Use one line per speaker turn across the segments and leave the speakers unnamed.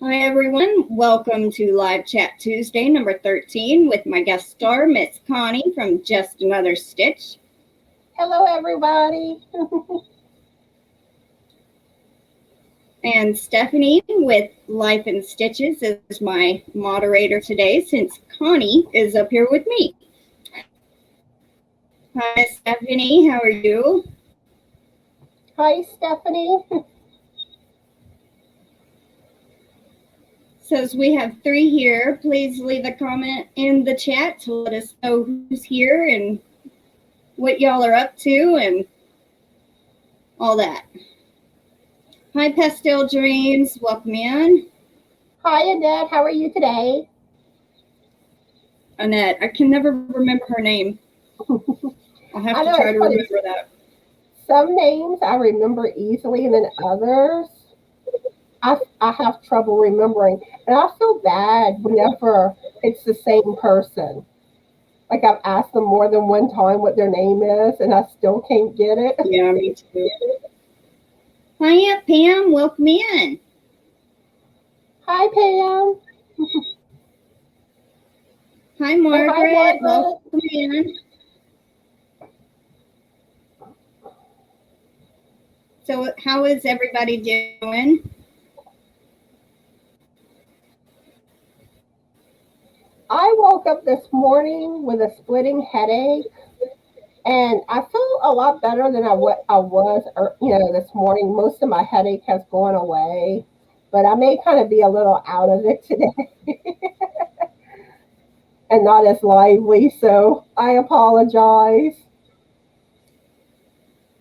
Hi everyone, welcome to Live Chat Tuesday number 13 with my guest star, Miss Connie from Just Another Stitch.
Hello everybody.
And Stephanie with Life in Stitches is my moderator today since Connie is up here with me. Hi Stephanie, how are you?
Hi Stephanie.
Says we have 3 here. Please leave a comment in the chat to let us know who's here and what y'all are up to and all that. Hi Pastel Dreams, welcome in.
Hi Annette, how are you today?
Annette, I can never remember her name. I'll have to try to remember that.
Some names I remember easily and then others I have trouble remembering. And I feel bad whenever it's the same person. Like I've asked them more than one time what their name is and I still can't get it.
Yeah, me too. Hi Aunt Pam, welcome in.
Hi Pam.
Hi Margaret, welcome in. So how is everybody doing?
I woke up this morning with a splitting headache, and I feel a lot better than I was, this morning. Most of my headache has gone away, but I may kind of be a little out of it today and not as lively, so I apologize.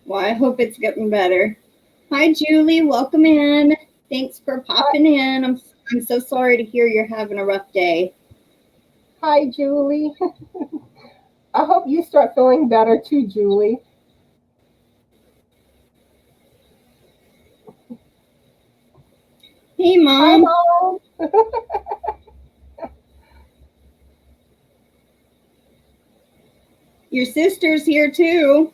Well, I hope it's getting better. Hi Julie, welcome in. Thanks for popping in. I'm so sorry to hear you're having a rough day.
Hi, Julie. I hope you start feeling better too, Julie.
Hey, Mom.
Hi, Mom.
Your sister's here too.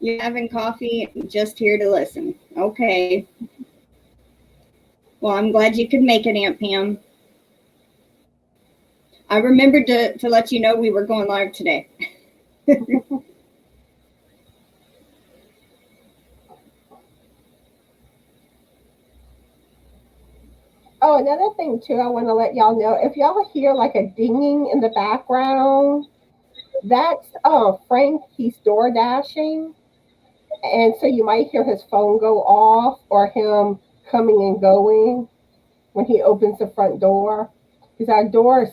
You're having coffee, just here to listen. Okay. Well, I'm glad you could make it, Aunt Pam. I remembered to let you know we were going live today.
Oh, another thing too, I want to let y'all know, if y'all hear like a dinging in the background, that's Frank. He's door dashing, and so you might hear his phone go off or him coming and going when he opens the front door, because our doors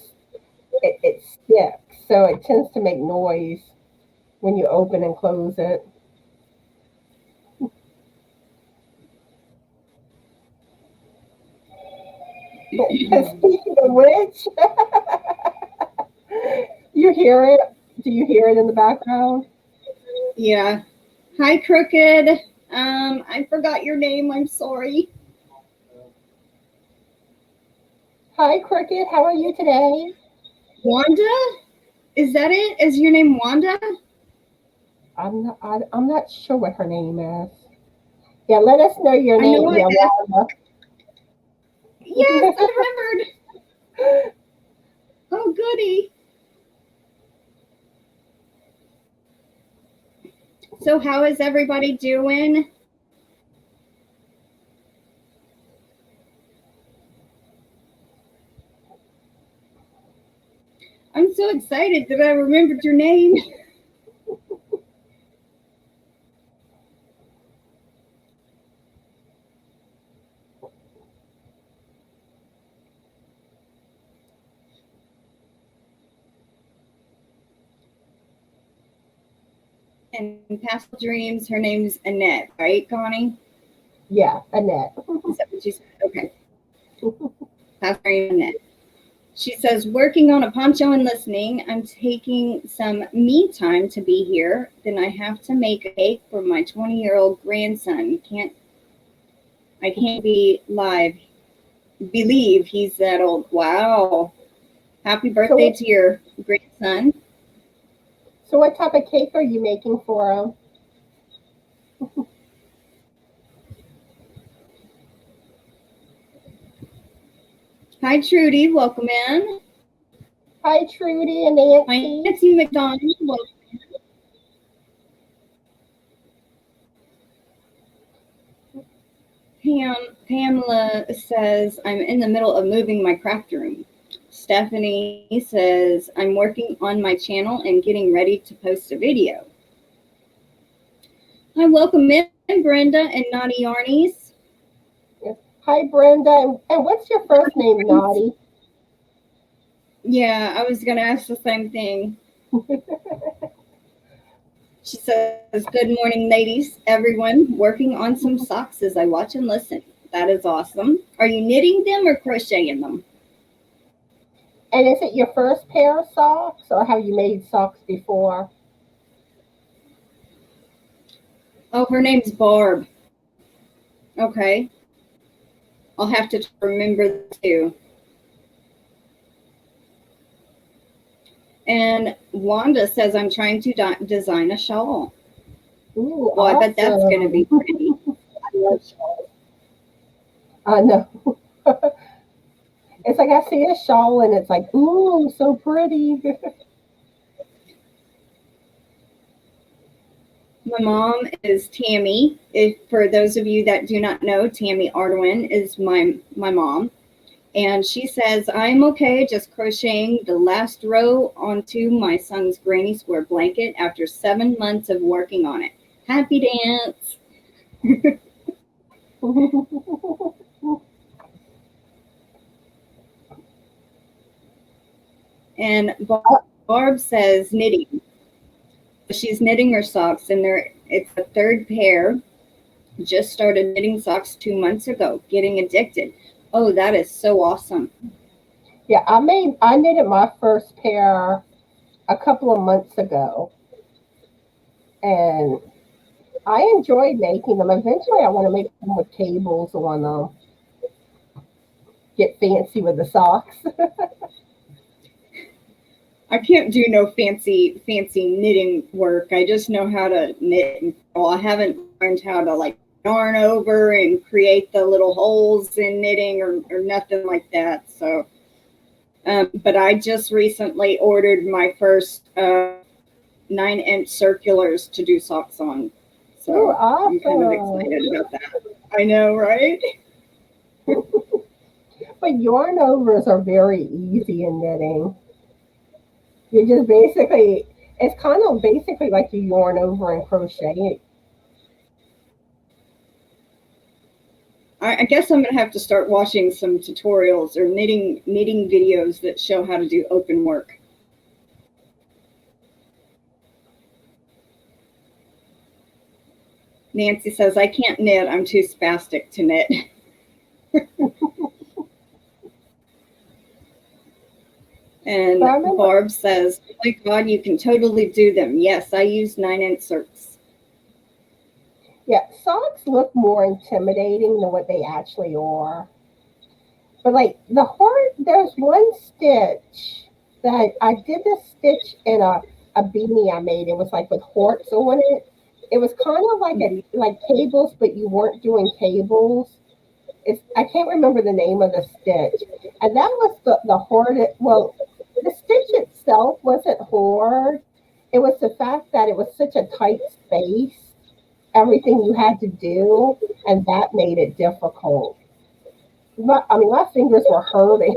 it sticks, so it tends to make noise when you open and close it. Speaking of which, you hear it? Do you hear it in the background?
Yeah. Hi, Crooked. I forgot your name. I'm sorry.
Hi, Cricket. How are you today?
Wanda? Is that it? Is your name Wanda?
I'm not sure what her name is. Yeah, let us know your name. Yeah, Wanda.
Yes, I remembered. Oh, goody. So how is everybody doing? I'm so excited that I remembered your name. And Pastel Dreams, her name's Annette, right, Connie?
Yeah, Annette.
Is that what you said? Okay. Pastel Dreams, Annette. She says, working on a poncho and listening. I'm taking some me time to be here. Then I have to make a cake for my 20-year-old grandson. I can't be live. Believe he's that old. Wow. Happy birthday to your grandson.
So what type of cake are you making for him?
Hi, Trudy. Welcome in.
Hi, Trudy and
Hi,
Nancy.
Nancy McDonald. Welcome. Pamela says, I'm in the middle of moving my craft room. Stephanie says, I'm working on my channel and getting ready to post a video. Hi, welcome in, Brenda and Naughty Yarnies.
Hi, Brenda. And what's your first name, Naughty?
Yeah, I was going to ask the same thing. She says, good morning, ladies. Everyone working on some socks as I watch and listen. That is awesome. Are you knitting them or crocheting them?
And is it your first pair of socks, or have you made socks before?
Oh, her name's Barb. Okay. I'll have to remember that too. And Wanda says, I'm trying to design a shawl.
Ooh,
well,
awesome.
I bet that's going to be pretty. I love shawls.
I know. It's like I see a shawl and it's like, ooh, so pretty.
My mom is Tammy. For those of you that do not know, Tammy Ardoin is my mom. And she says, I'm okay just crocheting the last row onto my son's granny square blanket after 7 months of working on it. Happy dance. And Barb says knitting. She's knitting her socks, and it's the third pair. Just started knitting socks 2 months ago. Getting addicted. Oh, that is so awesome.
Yeah, I knitted my first pair a couple of months ago, and I enjoyed making them. Eventually, I want to make them with cables on them. Get fancy with the socks.
I can't do no fancy knitting work. I just know how to knit. Well, I haven't learned how to like yarn over and create the little holes in knitting or nothing like that. So, but I just recently ordered my first 9-inch circulars to do socks on. So
Ooh, awesome.
I'm kind of excited about that. I know, right?
But yarn overs are very easy in knitting. You just basically, it's kind of basically like you yarn over and crochet.
I guess I'm gonna have to start watching some tutorials or knitting videos that show how to do open work. Nancy says, I can't knit. I'm too spastic to knit. And Barb says, oh my God, you can totally do them. Yes, I use 9-inch circs.
Yeah, socks look more intimidating than what they actually are. But like the heart, there's one stitch that I did this stitch in a beanie I made. It was like with hearts on it. It was kind of like cables, but you weren't doing cables. I can't remember the name of the stitch. And that was the hard. Well, the stitch itself wasn't hard. It was the fact that it was such a tight space, everything you had to do, and that made it difficult. My fingers were hurting.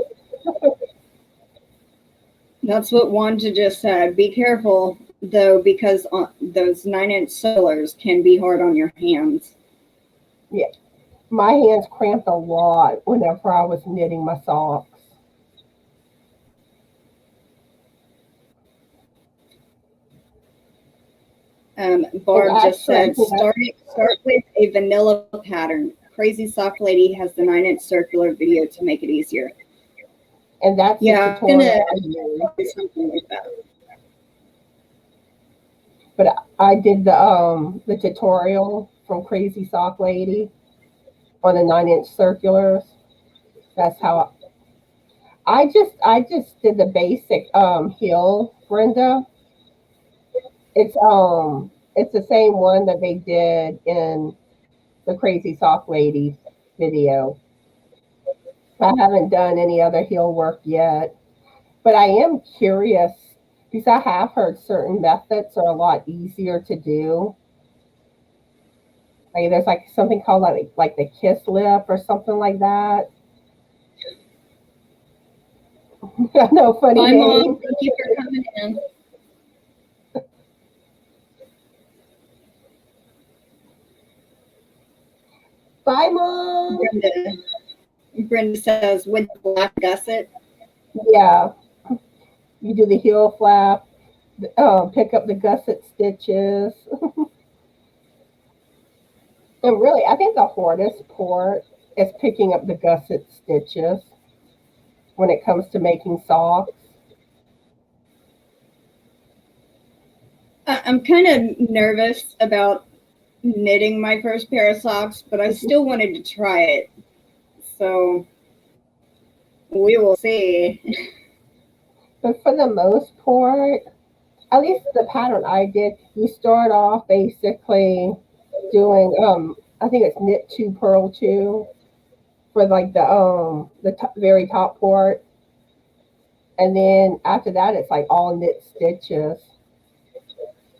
That's what Wanda just said. Be careful, though, because those 9-inch sewers can be hard on your hands.
Yeah. My hands cramped a lot whenever I was knitting my socks.
Barb just said, start with a vanilla pattern. Crazy Sock Lady has the 9-inch circular video to make it easier.
And that's
yeah,
the tutorial
I'm gonna do something like that.
But I did the tutorial from Crazy Sock Lady on the 9-inch circulars. That's how I just did the basic heel, Brenda. It's It's the same one that they did in the Crazy Sock Lady video. I haven't done any other heel work yet, but I am curious because I have heard certain methods are a lot easier to do. Like there's like something called like the kiss lip or something like that. No funny
Bye,
name.
Mom. Thank you for coming in.
Bye, Mom.
Brenda says, with the black gusset.
Yeah, you do the heel flap, pick up the gusset stitches. And really, I think the hardest part is picking up the gusset stitches when it comes to making socks.
I'm kind of nervous about knitting my first pair of socks, but I still wanted to try it. So we will see.
But for the most part, at least the pattern I did, you start off basically doing I think it's knit 2 purl 2 for like the very top part, and then after that it's like all knit stitches.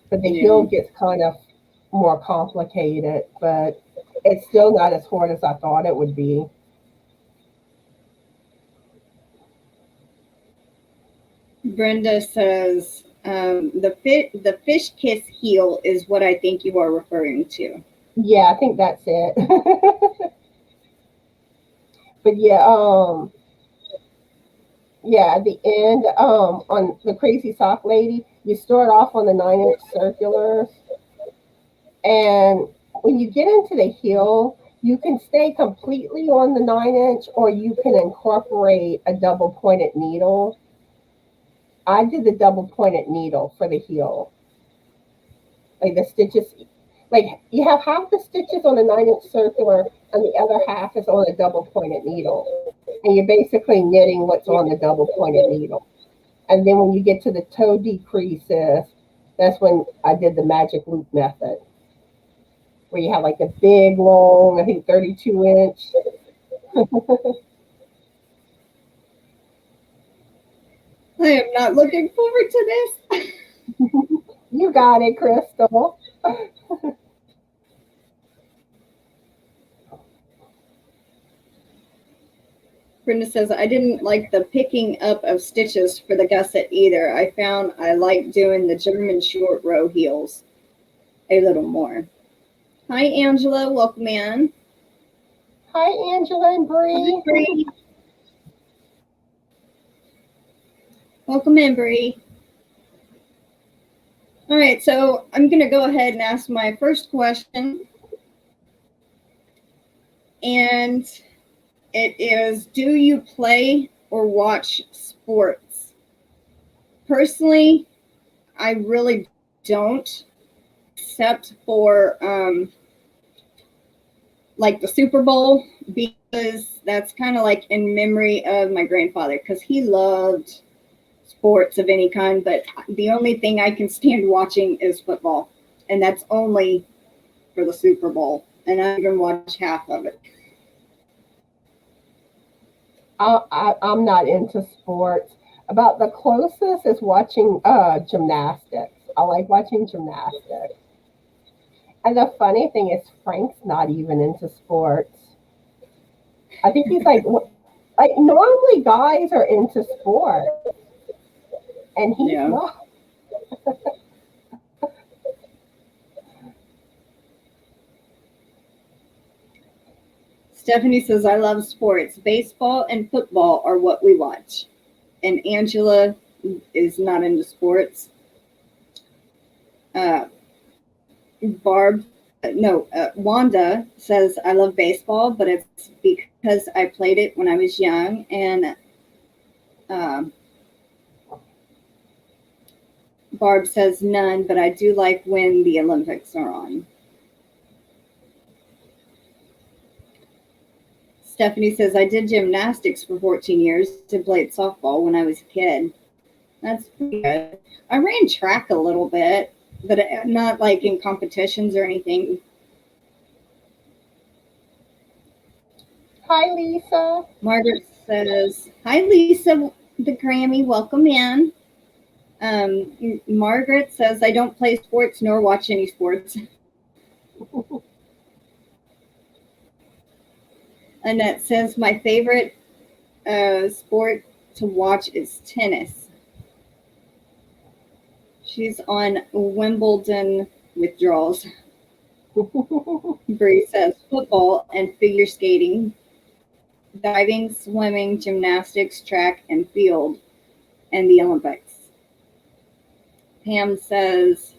But the heel gets kind of more complicated, but it's still not as hard as I thought it would be.
Brenda says, the fish kiss heel is what I think you are referring to.
Yeah, I think that's it. But yeah, at the end, on the Crazy Sock Lady, you start off on the 9-inch circulars, and when you get into the heel, you can stay completely on the 9-inch, or you can incorporate a double pointed needle. I did the double pointed needle for the heel. Like the stitches, like you have half the stitches on a 9-inch circular, and the other half is on a double pointed needle. And you're basically knitting what's on the double pointed needle. And then when you get to the toe decreases, that's when I did the magic loop method, where you have like a big, long, I think 32-inch.
I am not looking forward to this.
You got it, Crystal.
Brenda says, I didn't like the picking up of stitches for the gusset either. I found I like doing the German short row heels a little more. Hi, Angela. Welcome in.
Hi, Angela and Bree.
Hi, Bree. Welcome in, Bree. All right, so I'm going to go ahead and ask my first question. And it is, do you play or watch sports? Personally, I really don't, except for like the Super Bowl, because that's kind of like in memory of my grandfather, because he loved sports of any kind, but the only thing I can stand watching is football, and that's only for the Super Bowl, and I even watch half of it.
I'm not into sports. About the closest is watching gymnastics. I like watching gymnastics. And the funny thing is, Frank's not even into sports. I think he's like normally guys are into sports, and he's not.
Stephanie says, I love sports. Baseball and football are what we watch. And Angela is not into sports. Wanda says, I love baseball, but it's because I played it when I was young. And Barb says, none, but I do like when the Olympics are on. Stephanie says, I did gymnastics for 14 years and played softball when I was a kid. That's pretty good. I ran track a little bit. but not like in competitions or anything.
Hi, Lisa.
Margaret says, "Hi, Lisa, the Grammy. Welcome in." Margaret says, "I don't play sports nor watch any sports." Annette says, "My favorite sport to watch is tennis." She's on Wimbledon withdrawals. Bree says, "Football and figure skating, diving, swimming, gymnastics, track and field, and the Olympics." Pam says,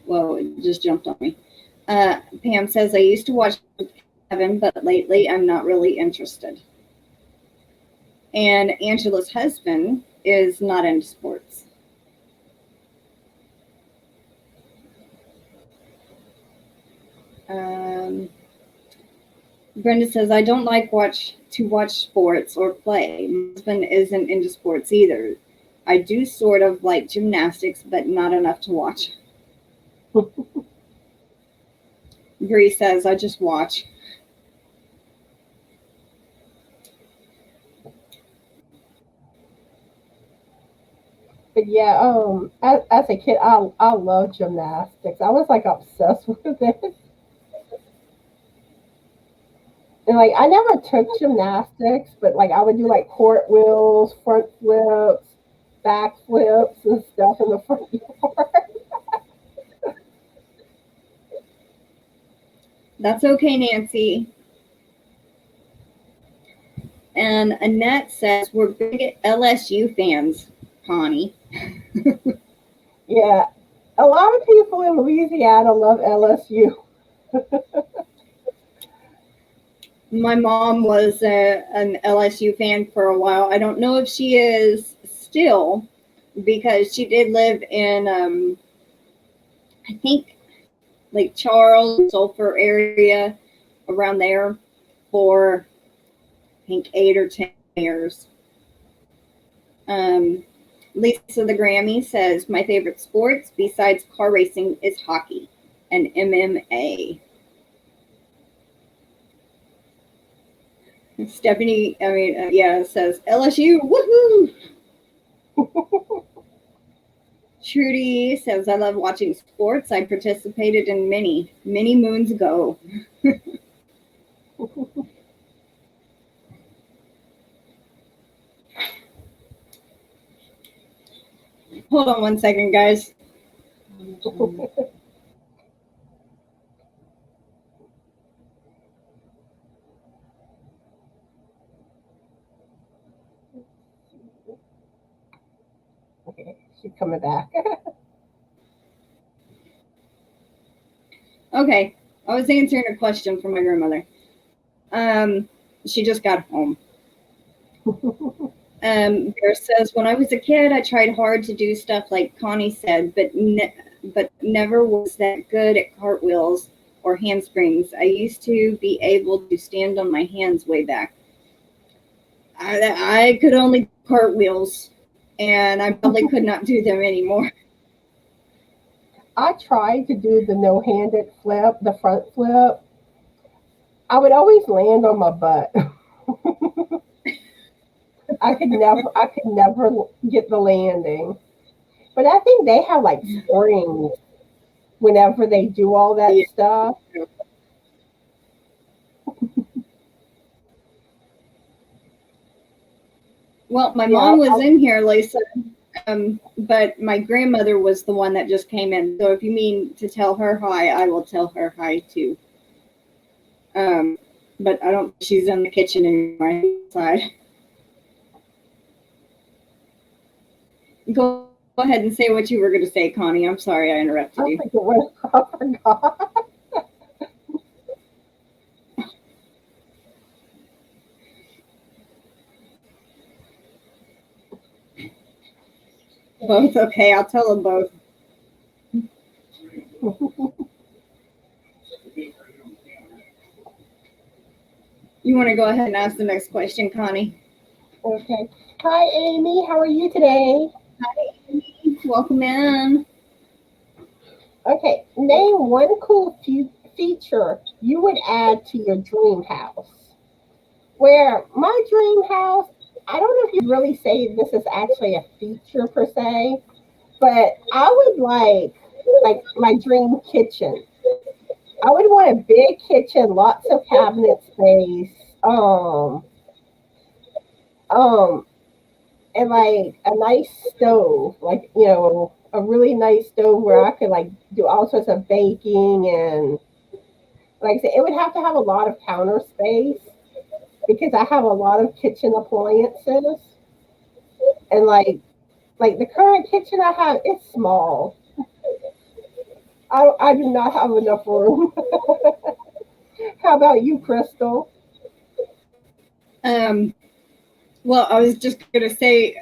"Whoa, it just jumped on me." Pam says, "I used to watch Kevin, but lately I'm not really interested." And Angela's husband is not into sports. Brenda says, "I don't like to watch sports or play. My husband isn't into sports either. I do sort of like gymnastics, but not enough to watch." Bree says, "I just watch."
But yeah, as a kid, I love gymnastics. I was like obsessed with it. And like I never took gymnastics, but like I would do like cartwheels, front flips, back flips, and stuff in the front yard.
That's okay, Nancy. And Annette says, "We're big LSU fans, Connie."
Yeah, a lot of people in Louisiana love LSU.
My mom was an LSU fan for a while. I don't know if she is still, because she did live in, I think, Lake Charles, Sulphur area, around there for, I think, 8 or 10 years. Um, Lisa the Grammy says, "My favorite sports besides car racing is hockey and MMA." Stephanie, yeah, says LSU, woohoo! Trudy says, "I love watching sports. I participated in many, many moons ago." Hold on one second, guys.
Okay, she's coming back.
Okay, I was answering a question from my grandmother. She just got home. Bear says, "When I was a kid, I tried hard to do stuff like Connie said, but never was that good at cartwheels or handsprings. I used to be able to stand on my hands way back. I could only do cartwheels, and I probably could not do them anymore."
I tried to do the no-handed flip, the front flip. I would always land on my butt. I could never get the landing. But I think they have like springs whenever they do all that
Yeah.
stuff.
Well, my
Yeah,
mom was in here, Lisa, but my grandmother was the one that just came in. So if you mean to tell her hi, I will tell her hi too. But I don't. She's in the kitchen anymore. Side. Go ahead and say what you were going to say, Connie. I'm sorry I interrupted
I
you.
forget what I forgot.
Both. Okay, I'll tell them both. You want to go ahead and ask the next question, Connie?
Okay. Hi, Amy. How are you today?
Hi, Amy. Welcome in.
Okay, name one cool feature you would add to your dream house. Where my dream house, I don't know if you really say this is actually a feature per se, but I would like my dream kitchen. I would want a big kitchen, lots of cabinet space, um, and like a nice stove, like a really nice stove where I could like do all sorts of baking and like I said, it would have to have a lot of counter space because I have a lot of kitchen appliances and like the current kitchen I have, it's small. I do not have enough room. How about you, Crystal?
Um, well, I was just gonna say,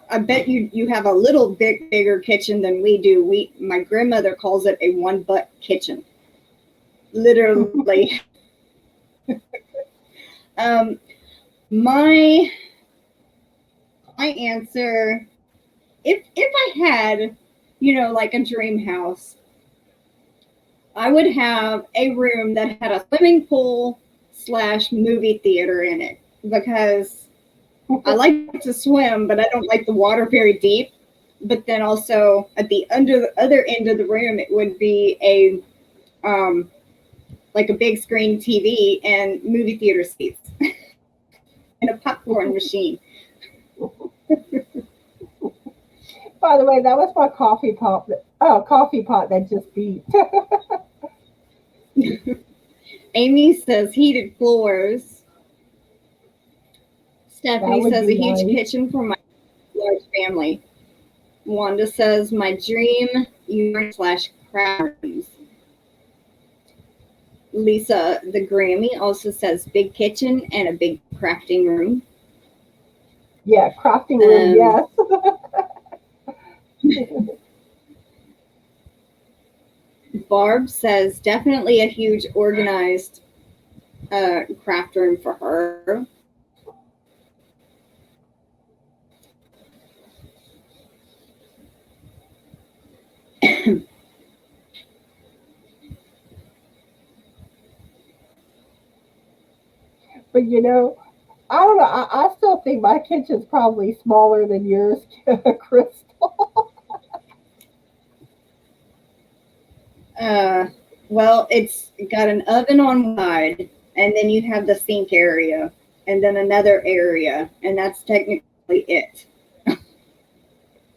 I bet you have a little bit bigger kitchen than we do. My grandmother calls it a one butt kitchen, literally. Um, my my answer, if I had, like a dream house, I would have a room that had a swimming pool slash movie theater in it because I like to swim, but I don't like the water very deep. But then also at the other end of the room, it would be a like a big screen TV and movie theater seats and a popcorn machine.
By the way, that was my coffee pot. Coffee pot that just beat.
Amy says heated floors.
That
Stephanie
would
says
be
a huge
nice.
kitchen for my large family. Wanda says my dream yarn slash craft rooms. Lisa, the Grammy, also says big kitchen and a big crafting room.
Yeah, crafting room.
Um,
Yes.
Barb says definitely a huge organized craft room for her.
But I don't know. I still think my kitchen's probably smaller than yours, Crystal.
Uh, well, it's got an oven on one side, and then you have the sink area, and then another area, and that's technically it.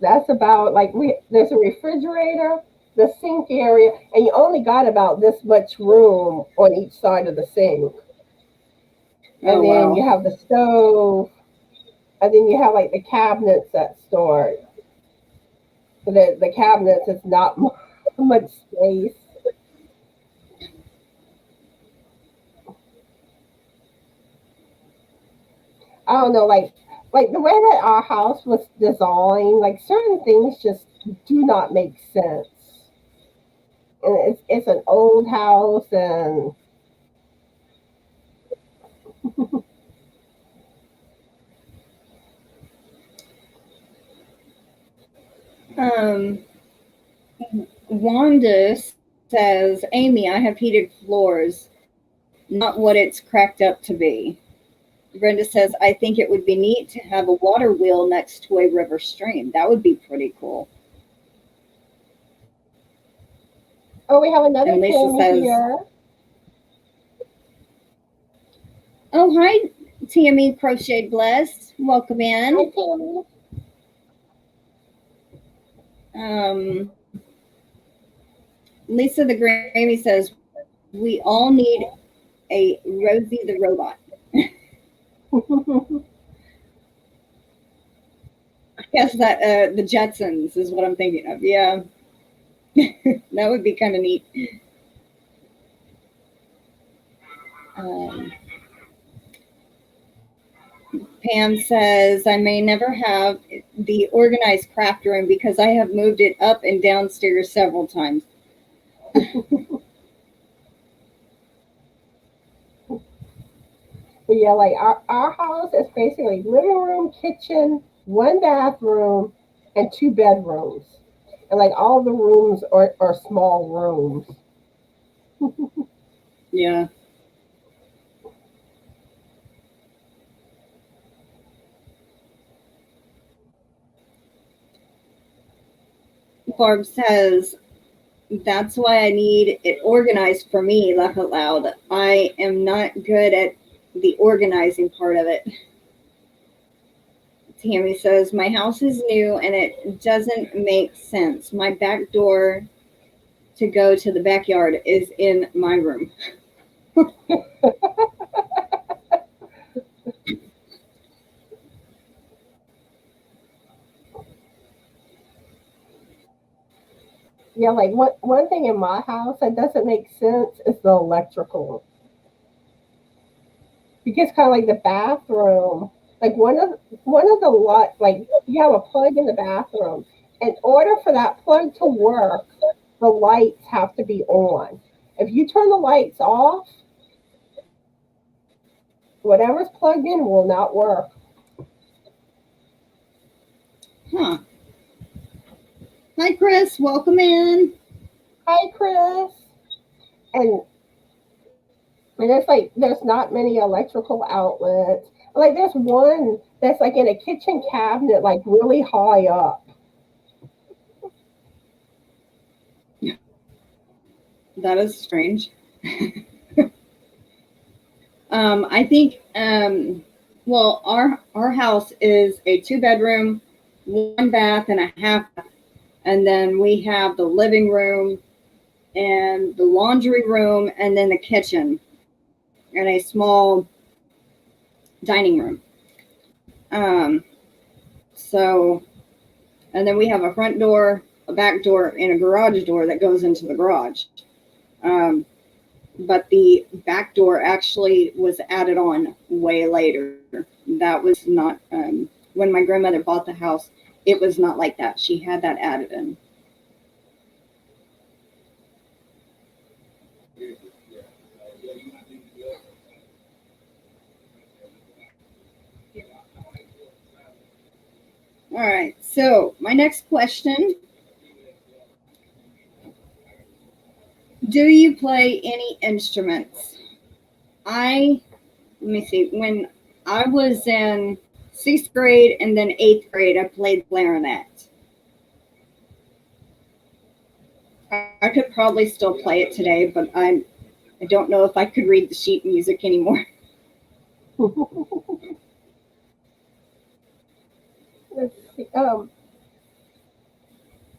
That's about like there's a refrigerator, the sink area, and you only got about this much room on each side of the sink. And
Oh
then you
wow.
have the stove, and then you have like the cabinets that store. So the cabinets is not much space. I don't know, like the way that our house was designed, like certain things just do not make sense. And it's an old house, and
Um, Wanda says, Amy, I have heated floors, not what it's cracked up to be. Brenda says, I think it would be neat to have a water wheel next to a river stream. That would be pretty cool.
oh, we have another
And Lisa
Tammy
says,
here.
oh, hi, Tammy Crochet Blessed. Welcome
Hi,
in.
Tammy.
Um, Lisa the Grammy says, we all need a Rosie the Robot. I guess that the Jetsons is what I'm thinking of. Yeah, that would be kind of neat. Um, Pam says, I may never have the organized craft room because I have moved it up and downstairs several times.
But yeah, like our house is basically living room, kitchen, one bathroom, and two bedrooms. And like all the rooms are small rooms.
Yeah. Barb says, that's why I need it organized for me, laugh out loud. I am not good at the organizing part of it. Tammy says, my house is new and it doesn't make sense. My back door to go to the backyard is in my room.
Yeah, like one thing in my house that doesn't make sense is the electrical. Because kind of like the bathroom, like one of the lot, like you have a plug in the bathroom. In order for that plug to work, the lights have to be on. If you turn the lights off, whatever's plugged in will not work.
Huh. Hi, Chris. Welcome in.
Hi, Chris. And there's not many electrical outlets. Like there's one that's like in a kitchen cabinet, like really high up.
That is strange. I think, well, our house is a 2-bedroom, 1 bath and a half, and then we have the living room and the laundry room and then the kitchen and a small dining room. So, and then we have a front door, a back door, and a garage door that goes into the garage. But the back door actually was added on way later. That was not, when my grandmother bought the house, it was not like that. She had that added in. All right, so my next question. Do you play any instruments? Let me see, when I was in 6th grade and then 8th grade, I played clarinet. I could probably still play it today, but I don't know if I could read the sheet music anymore.
Let's see.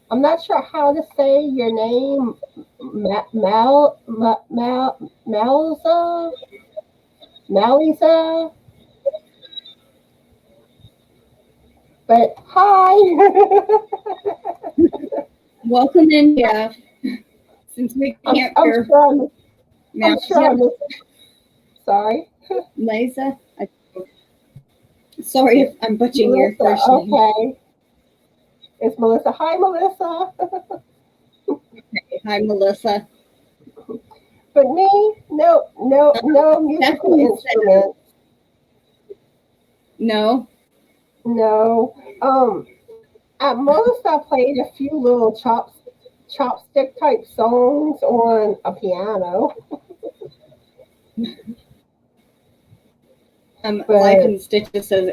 I'm not sure how to say your name, Malisa, but hi.
Welcome in, Jeff. Since we can't hear
I'm sure I missed. Sorry.
Lisa. Sorry if I'm butchering your first name.
Okay. It's Melissa. Hi, Melissa.
Okay. Hi, Melissa.
But me, no musical instruments.
No.
No. At most, I played a few little chopstick type songs on a piano.
Life in Stitches says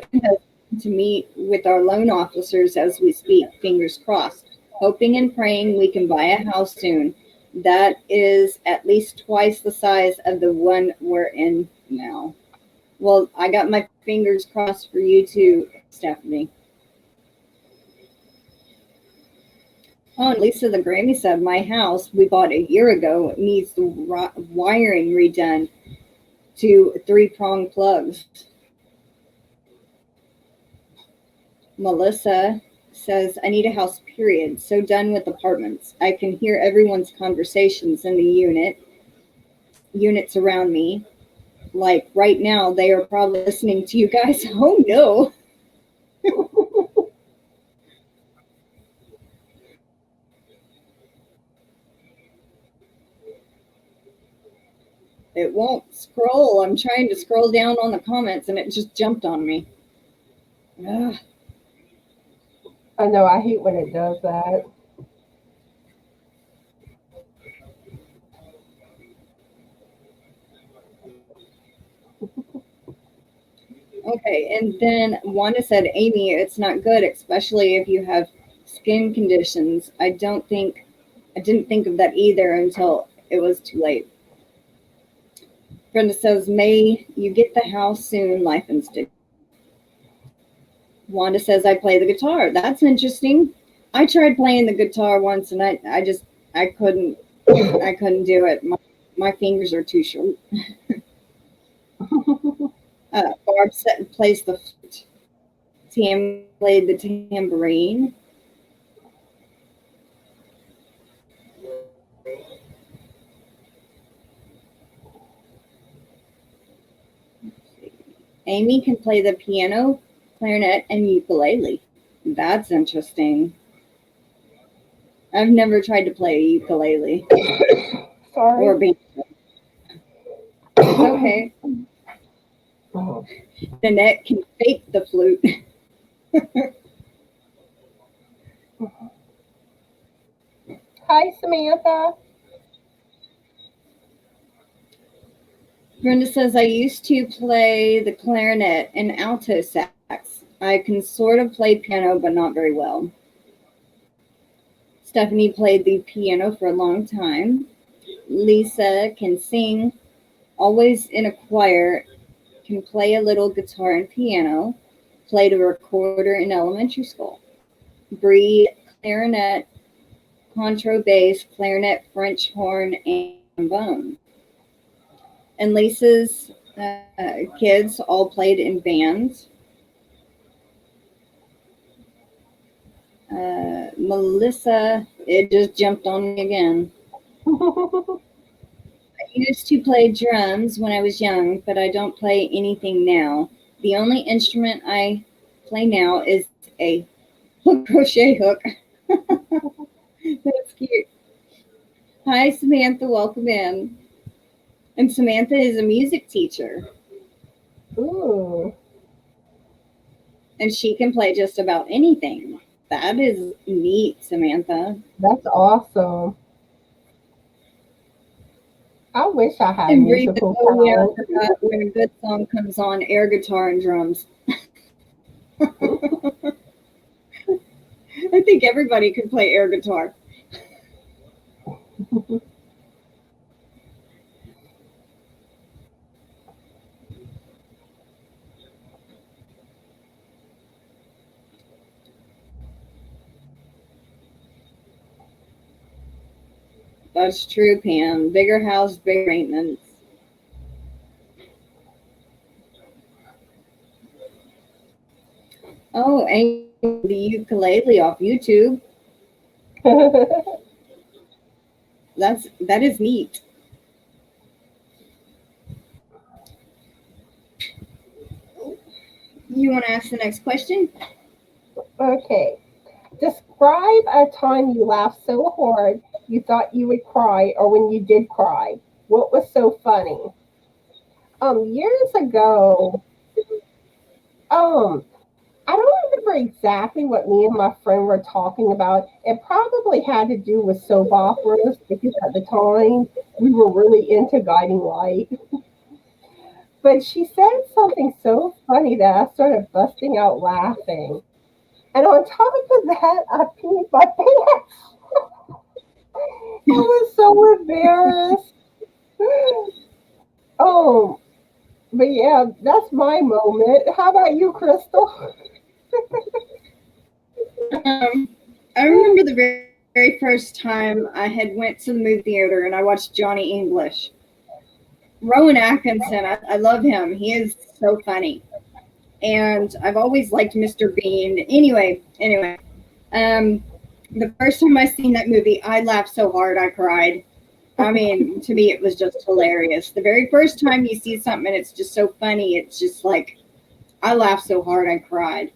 to meet with our loan officers as we speak. Fingers crossed. Hoping and praying we can buy a house soon. That is at least twice the size of the one we're in now. Well, I got my fingers crossed for you too, Stephanie. Oh, and Lisa the Grammy said, my house we bought a year ago needs the wiring redone to 3-prong plugs. Melissa says, I need a house, period. So done with apartments. I can hear everyone's conversations in the units around me. Like right now, they are probably listening to you guys. Oh, no. It won't scroll. I'm trying to scroll down on the comments, and it just jumped on me. Ugh.
I know, I hate when it does that.
Okay, and then Wanda said, Amy, it's not good, especially if you have skin conditions. I didn't think of that either until it was too late. Brenda says, May you get the house soon, Life Institute. Wanda says, I play the guitar. That's interesting. I tried playing the guitar once and I couldn't do it. My fingers are too short. Barb plays the flute. Tam played the tambourine. Amy can play the piano, clarinet, and ukulele. That's interesting. I've never tried to play a ukulele.
Sorry.
Or banjo. Okay. Nanette can fake the flute.
Hi, Samantha.
Brenda says, I used to play the clarinet and alto sax. I can sort of play piano, but not very well. Stephanie played the piano for a long time. Lisa can sing, always in a choir, can play a little guitar and piano, played a recorder in elementary school. Bree, clarinet, contrabass, clarinet, French horn, and trombone. And Lisa's kids all played in bands. Melissa, it just jumped on me again. I used to play drums when I was young, but I don't play anything now. The only instrument I play now is a crochet hook. That's cute. Hi, Samantha. Welcome in. And Samantha is a music teacher.
Ooh.
And she can play just about anything. That is neat, Samantha.
That's awesome. I wish I had
And Bree said,
musical
oh yeah, I
talent.
forgot when a good song comes on, air guitar and drums. I think everybody could play air guitar. That's true, Pam. Bigger house, bigger maintenance. Oh, and the ukulele off YouTube. That is neat. You want to ask the next question?
Okay. Describe a time you laughed so hard you thought you would cry, or when you did cry. What was so funny? Years ago, um, I don't remember exactly what me and my friend were talking about. It probably had to do with soap operas because at the time we were really into Guiding Light. But she said something so funny that I started busting out laughing. And on top of that, I peed my pants. I was so embarrassed. Oh, but yeah, that's my moment. How about you, Crystal?
Um, I remember the very first time I had went to the movie theater and I watched Johnny English. Rowan Atkinson, I love him. He is so funny. And I've always liked Mr. Bean. Anyway, um, the first time I seen that movie, I laughed so hard I cried. I mean, to me, it was just hilarious. The very first time you see something and it's just so funny, it's just like I laughed so hard I cried.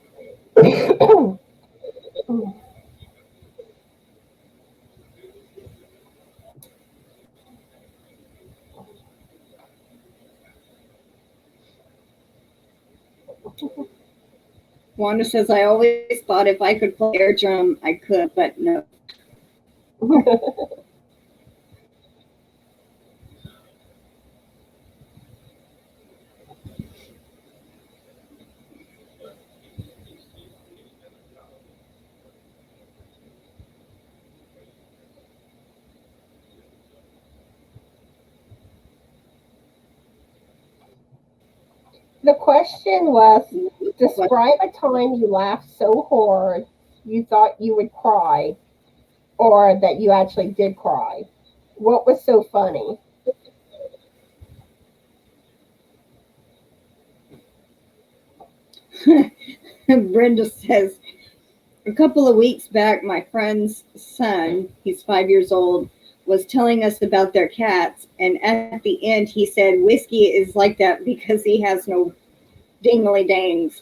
Wanda says, I always thought if I could play air drum, I could, but no.
The question was, describe a time you laughed so hard you thought you would cry, or that you actually did cry. What was so funny?
Brenda says, a couple of weeks back, my friend's son, he's 5 years old, was telling us about their cats. And at the end, he said, Whiskey is like that because he has no dingly dangs.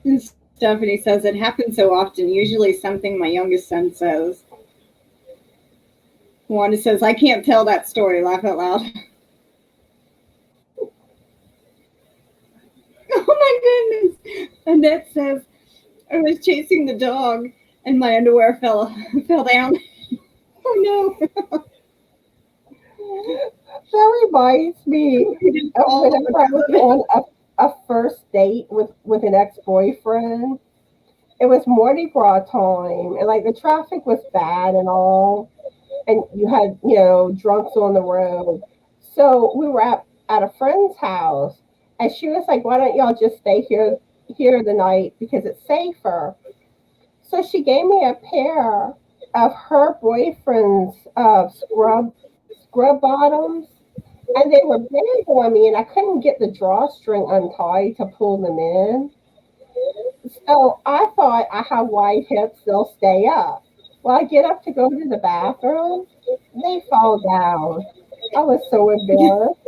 And Stephanie says, it happens so often, usually something my youngest son says. Wanda says, I can't tell that story. Laugh out loud. Oh my goodness. Annette says, I was chasing the dog and my underwear fell down. Oh no.
That reminds me of whenever I was on a first date with an ex-boyfriend. It was Mardi Gras time, and like the traffic was bad and all, and you had, drunks on the road. So we were at a friend's house, and she was like, "Why don't y'all just stay here the night because it's safer?" So she gave me a pair of her boyfriend's scrub bottoms, and they were big on me, and I couldn't get the drawstring untied to pull them in. So I thought I have wide hips, they'll stay up. Well, I get up to go to the bathroom, they fall down. I was so embarrassed.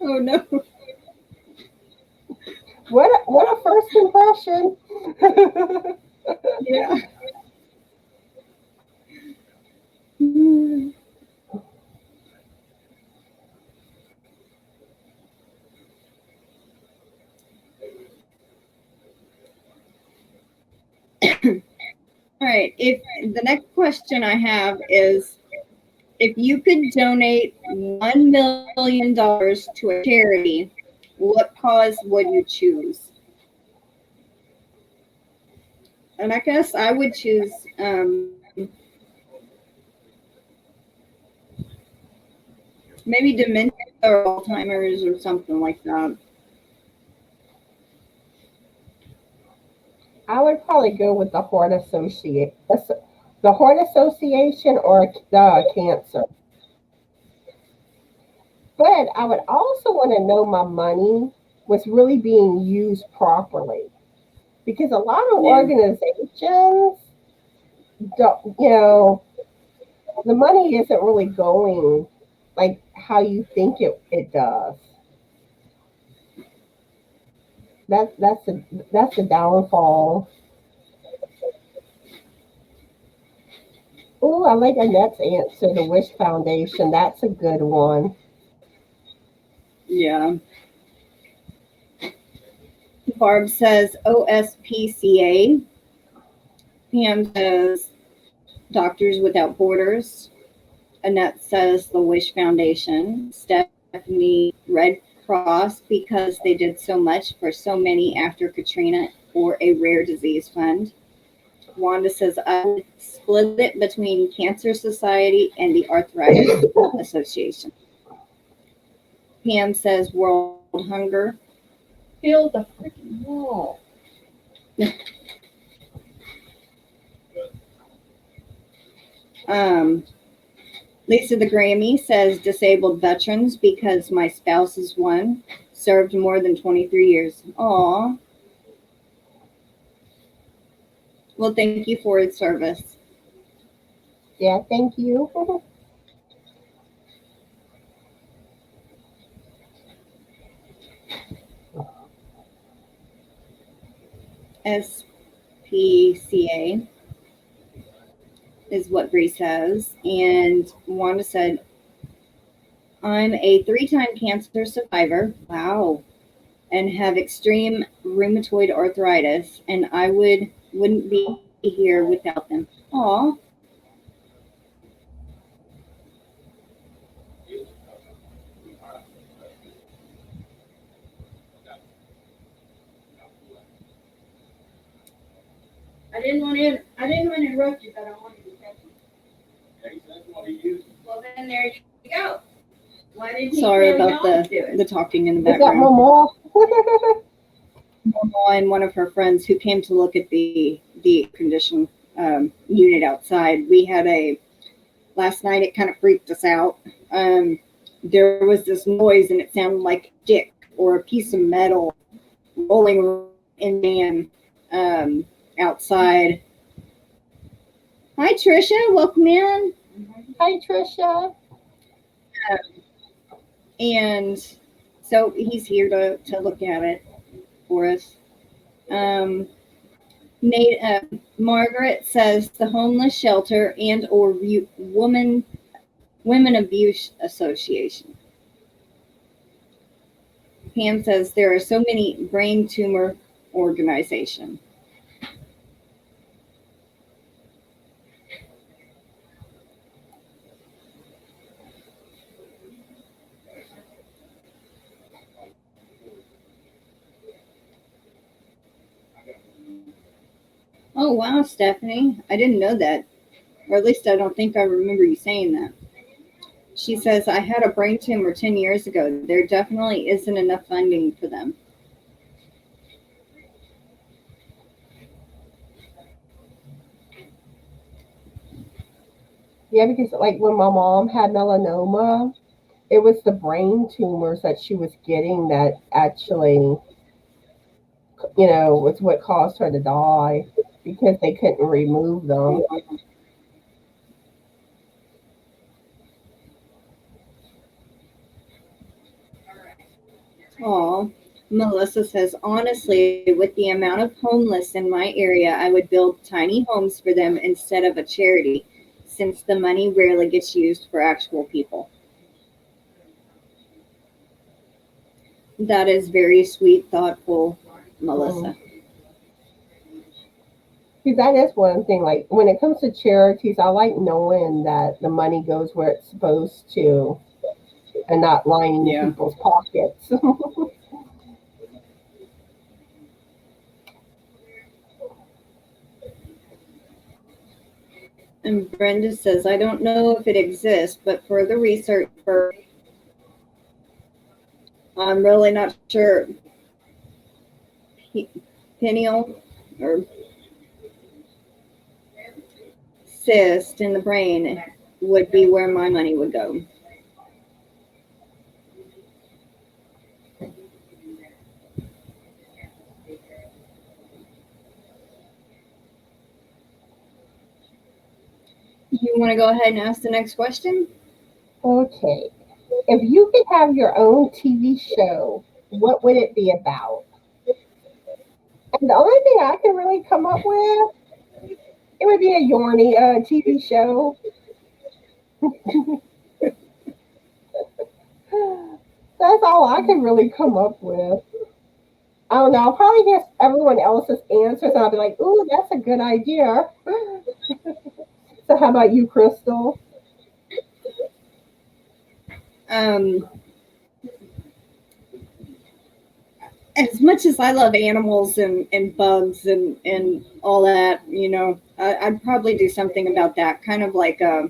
Oh no.
What a first impression.
Yeah. All right. If the next question I have is, if you could donate $1 million to a charity, what cause would you choose? And I guess I would choose maybe dementia or Alzheimer's or something like that.
I would probably go with the Heart Association or the cancer. But I would also want to know my money was really being used properly, because a lot of
Yeah.
organizations don't, the money isn't really going like how you think it does. That's the downfall. Oh, I like Annette's answer, the Wish Foundation. That's a good one.
Yeah. Barb says OSPCA. Pam says Doctors Without Borders. Annette says the Wish Foundation. Stephanie, Red Cross, because they did so much for so many after Katrina, or a rare disease fund. Wanda says I would split it between Cancer Society and the Arthritis Association. Pam says World Hunger. Build the freaking wall. um, Lisa the Grammy says disabled veterans because my spouse is one, served more than 23 years. Aw. Well, thank you for its service.
Yeah, thank you.
SPCA is what Bree says. And Wanda said, I'm a 3-time cancer survivor. Wow. And have extreme rheumatoid arthritis, and I wouldn't be here without them. Aw. didn't want to interrupt you, but I wanted to catch you. Well, then there you go. Why didn't he Sorry about the talking in the background.
Is that Mama?
Mama and one of her friends who came to look at the condition unit outside. We had last night it kind of freaked us out. There was this noise and it sounded like a stick or a piece of metal rolling in the outside. Hi, Trisha. Welcome in.
Hi, Trisha.
And so he's here to look at it for us. Margaret says the Homeless Shelter and or Women Abuse Association. Pam says there are so many brain tumor organizations. Oh, wow, Stephanie. I didn't know that. Or at least I don't think I remember you saying that. She says, I had a brain tumor 10 years ago. There definitely isn't enough funding for them.
Yeah, because like when my mom had melanoma, it was the brain tumors that she was getting that actually, was what caused her to die because they couldn't remove them.
Oh, Melissa says, honestly, with the amount of homeless in my area, I would build tiny homes for them instead of a charity, since the money rarely gets used for actual people. That is very sweet, thoughtful, Melissa.
Because that is one thing, like when it comes to charities, I like knowing that the money goes where it's supposed to and not lining people's pockets.
And Brenda says, I don't know if it exists, but further research I'm really not sure. Pineal or cyst in the brain would be where my money would go. You want to go ahead and ask the next question?
Okay. If you could have your own TV show, what would it be about? And the only thing I can really come up with, it would be a Yarny TV show. That's all I can really come up with. I don't know. I'll probably guess everyone else's answers, and I'll be like, "Ooh, that's a good idea." So, how about you, Crystal?
As much as I love animals and bugs and all that, I'd probably do something about that, kind of like a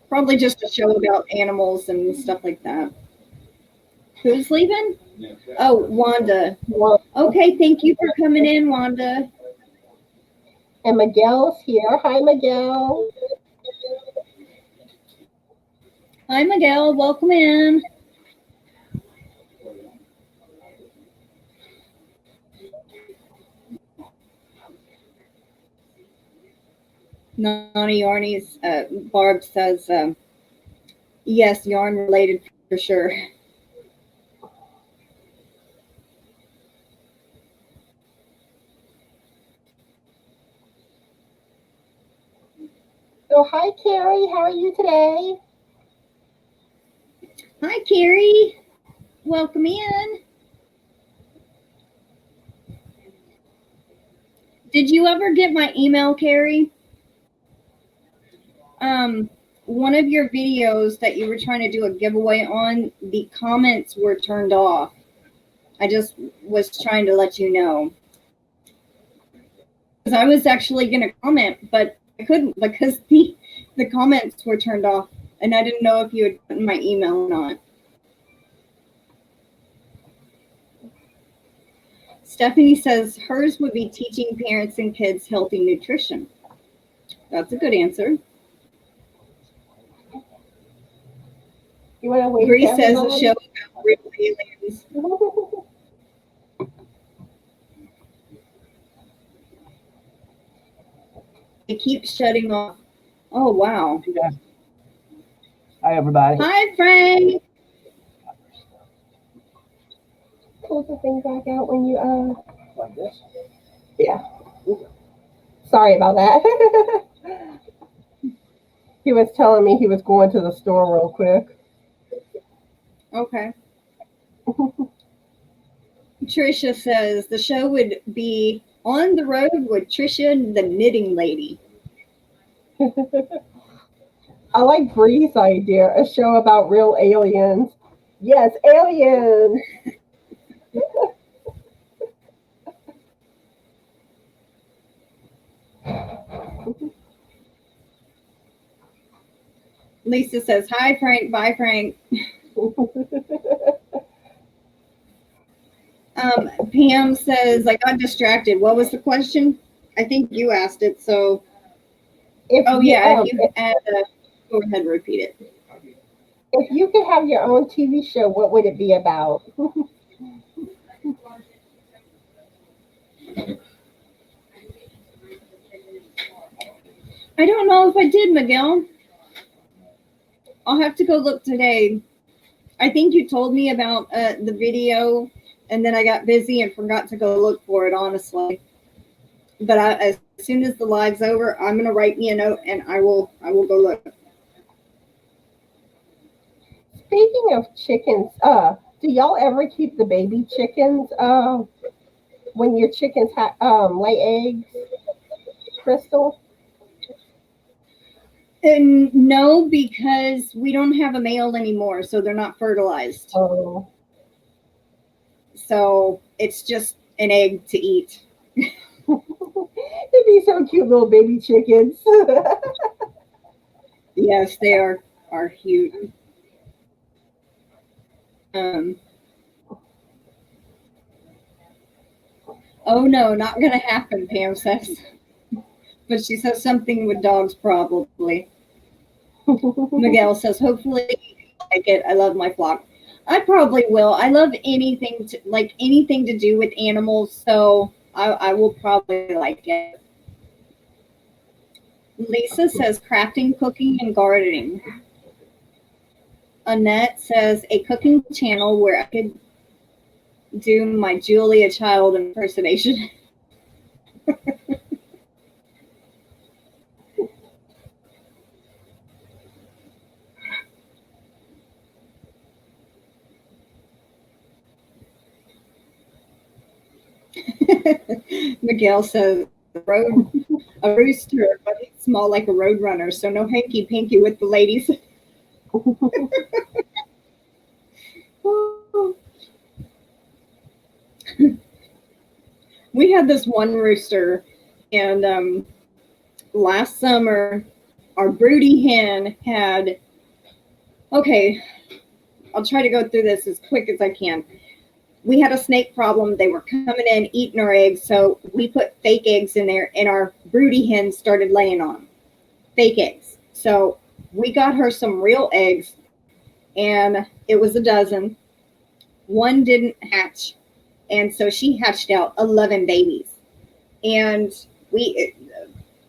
probably just a show about animals and stuff like that. Who's leaving? Oh, Wanda. Okay, thank you for coming in, Wanda.
And Miguel's here. Hi, Miguel.
Hi, Miguel. Welcome in. Nani Yarny's Barb says, yes, yarn related for sure.
So, hi, Carrie. How are you today?
Hi, Carrie. Welcome in. Did you ever get my email, Carrie? One of your videos that you were trying to do a giveaway on, the comments were turned off. I just was trying to let you know. Because I was actually going to comment, but I couldn't because the comments were turned off, and I didn't know if you had gotten my email or not. Stephanie says hers would be teaching parents and kids healthy nutrition. That's a good answer.
You want to wait?
Bree says a show about real aliens. It keeps shutting off. Oh, wow.
Yeah. Hi, everybody.
Hi, Frank.
Pull the thing back out when you
Like this?
Yeah. Sorry about that. He was telling me he was going to the store real quick.
Okay. Trisha says the show would be On the Road with Trisha and the Knitting Lady.
I like Bree's idea, a show about real aliens. Yes, aliens.
Lisa says, hi, Frank. Bye, Frank. Pam says, I got distracted. What was the question? I think you asked it. So, if you add go ahead and repeat it.
If you could have your own TV show, what would it be about?
I don't know if I did, Miguel. I'll have to go look today. I think you told me about the video, and then I got busy and forgot to go look for it, honestly. But as soon as the live's over, I'm gonna write me a note, and I will go look.
Speaking of chickens, do y'all ever keep the baby chickens when your chickens lay eggs, Crystal?
And no, because we don't have a male anymore, so they're not fertilized.
Oh.
So it's just an egg to eat.
They'd be so cute, little baby chickens.
Yes, they are cute. Oh no, not gonna happen, Pam says. But she says something with dogs, probably. Miguel says, hopefully you like it. I love my flock. I probably will. I love anything to do with animals, so I will probably like it. Lisa says crafting, cooking, and gardening. Annette says a cooking channel where I could do my Julia Child impersonation. Miguel says a rooster, but it's small like a road runner, so no hanky panky with the ladies. We had this one rooster, and last summer our broody hen had, okay, I'll try to go through this as quick as I can. We had a snake problem. They were coming in, eating our eggs, so we put fake eggs in there, and our broody hen started laying on them. Fake eggs. So we got her some real eggs, and it was a dozen. One didn't hatch, and so she hatched out 11 babies. And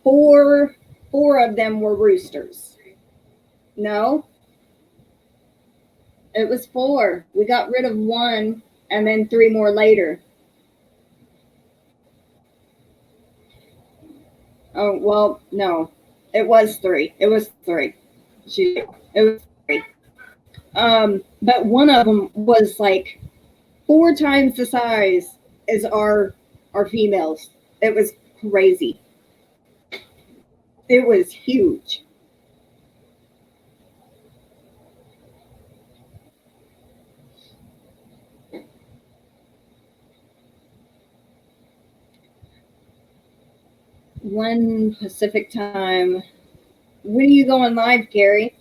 four of them were roosters. No, it was 4. We got rid of one, and then 3 more later. Oh, well, no, it was 3. It was 3. It was 3. But one of them was like 4 times the size as our females. It was crazy. It was huge. 1 Pacific time. When are you going live, Gary?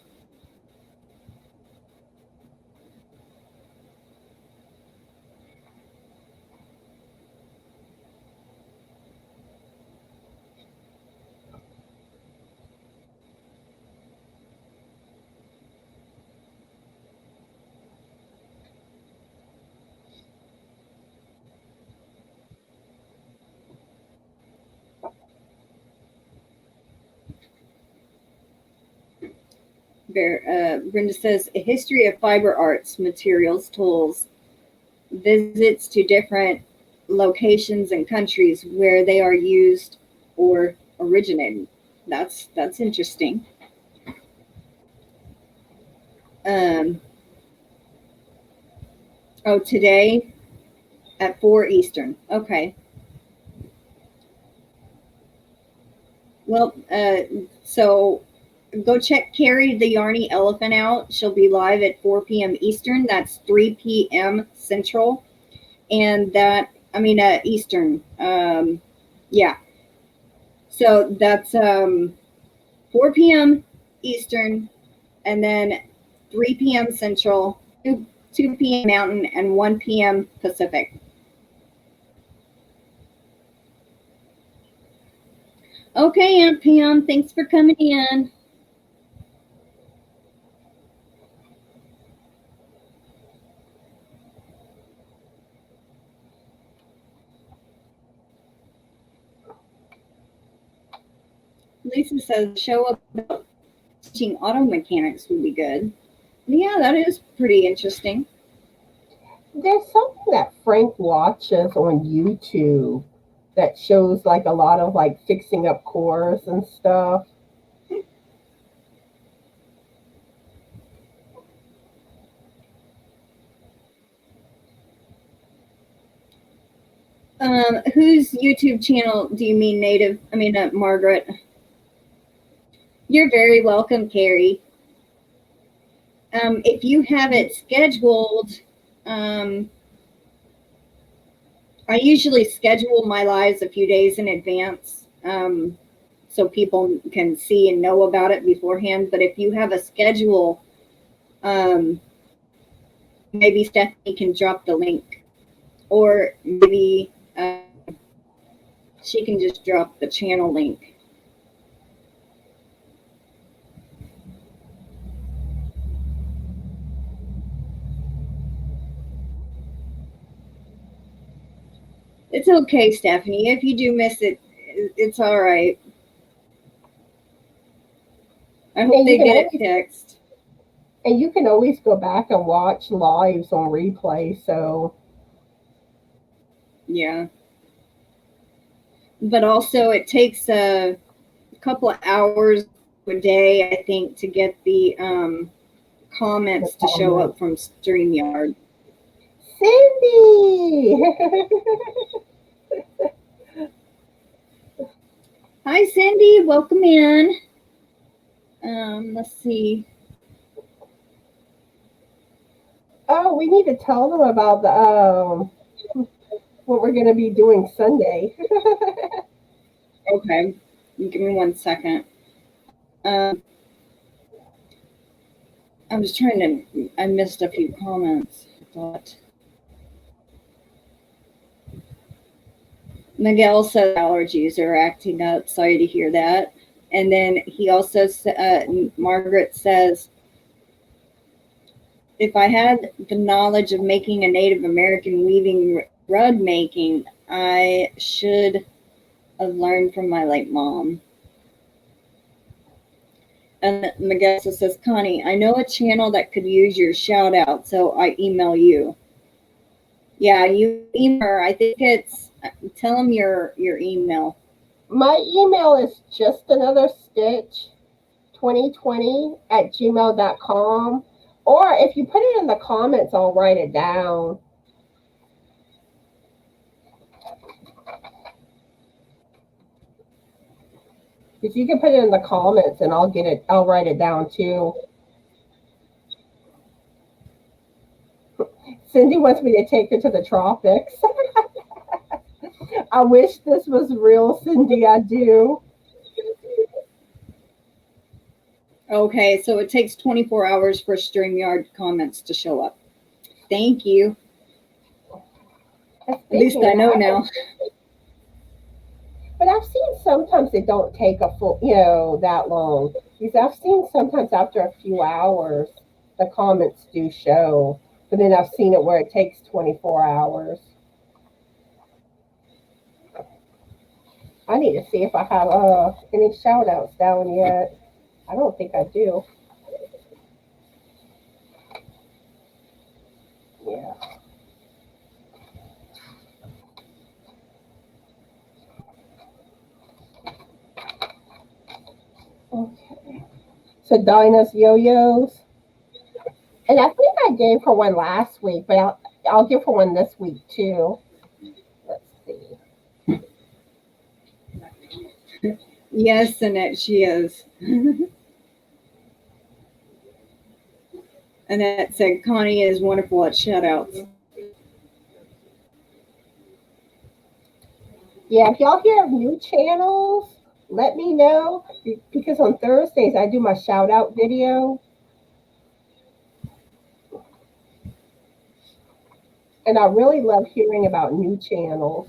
Brenda says, a history of fiber arts, materials, tools, visits to different locations and countries where they are used or originated. That's interesting. Oh, today at 4 Eastern. Okay. Well, so go check Carrie the Yarny Elephant out. She'll be live at 4 p.m. Eastern. That's 3 p.m. Central. And Eastern. Yeah. So that's 4 p.m. Eastern, and then 3 p.m. Central, 2 p.m. Mountain, and 1 p.m. Pacific. Okay, Aunt Pam, thanks for coming in. Lisa says, show up about teaching auto mechanics would be good. Yeah, that is pretty interesting.
There's something that Frank watches on YouTube that shows like a lot of like fixing up cores and stuff.
Whose YouTube channel do you mean, Margaret? You're very welcome, Carrie. If you have it scheduled, I usually schedule my lives a few days in advance, so people can see and know about it beforehand. But if you have a schedule, maybe Stephanie can drop the link, or maybe she can just drop the channel link. It's okay, Stephanie. If you do miss it, it's all right. I hope they get it fixed.
And you can always go back and watch lives on replay. So,
yeah. But also, it takes a couple of hours a day, I think, to get the comments to show up from StreamYard.
Cindy!
Hi, Cindy. Welcome in. Let's see.
Oh, we need to tell them about the what we're going to be doing Sunday.
Okay. Give me 1 second. I'm just trying to. I missed a few comments. But Miguel says allergies are acting up. Sorry to hear that. And then he also, Margaret says, if I had the knowledge of making a Native American weaving rug making, I should have learned from my late mom. And Miguel says, Connie, I know a channel that could use your shout out, so I email you. Yeah, you email her. I think it's, tell them your email.
My email is justanotherstitch2020@gmail.com. Or if you put it in the comments, I'll write it down. If you can put it in the comments and I'll write it down too. Cindy wants me to take her to the tropics. I wish this was real, Cindy. I do.
Okay, so it takes 24 hours for StreamYard comments to show up. Thank you. At least I know now.
But I've seen sometimes it don't take a full, that long. Because I've seen sometimes after a few hours, the comments do show. But then I've seen it where it takes 24 hours. I need to see if I have any shout outs down yet. I don't think I do. Yeah. Okay. So Dinah's yo-yos. And I think I gave her one last week, but I'll give her one this week too. Let's see.
Yes, Annette, she is. Annette said Connie is wonderful at shout-outs.
Yeah, if y'all hear of new channels, let me know. Because on Thursdays, I do my shout-out video. And I really love hearing about new channels.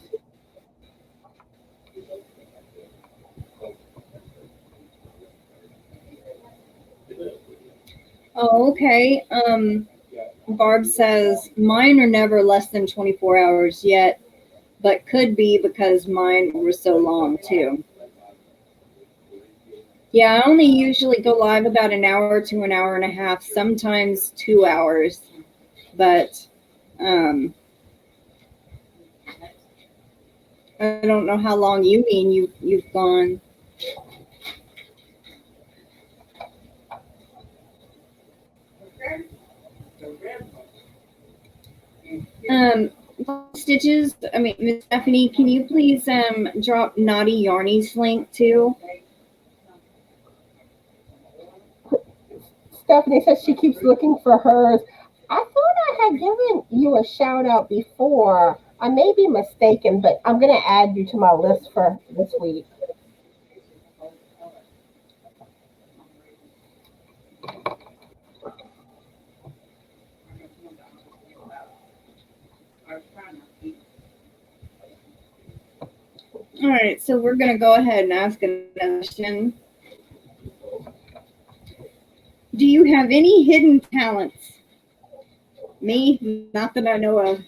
Oh, okay. Barb says, mine are never less than 24 hours yet, but could be because mine were so long too. Yeah, I only usually go live about an hour to an hour and a half, sometimes 2 hours. But I don't know how long you mean you've gone. Stitches, I mean, Miss Stephanie, can you please drop Naughty Yarny's link too?
Stephanie says she keeps looking for hers. I thought I had given you a shout out before. I may be mistaken, but I'm going to add you to my list for this week.
All right, so we're going to go ahead and ask another question. Do you have any hidden talents? Me? Not that I know of.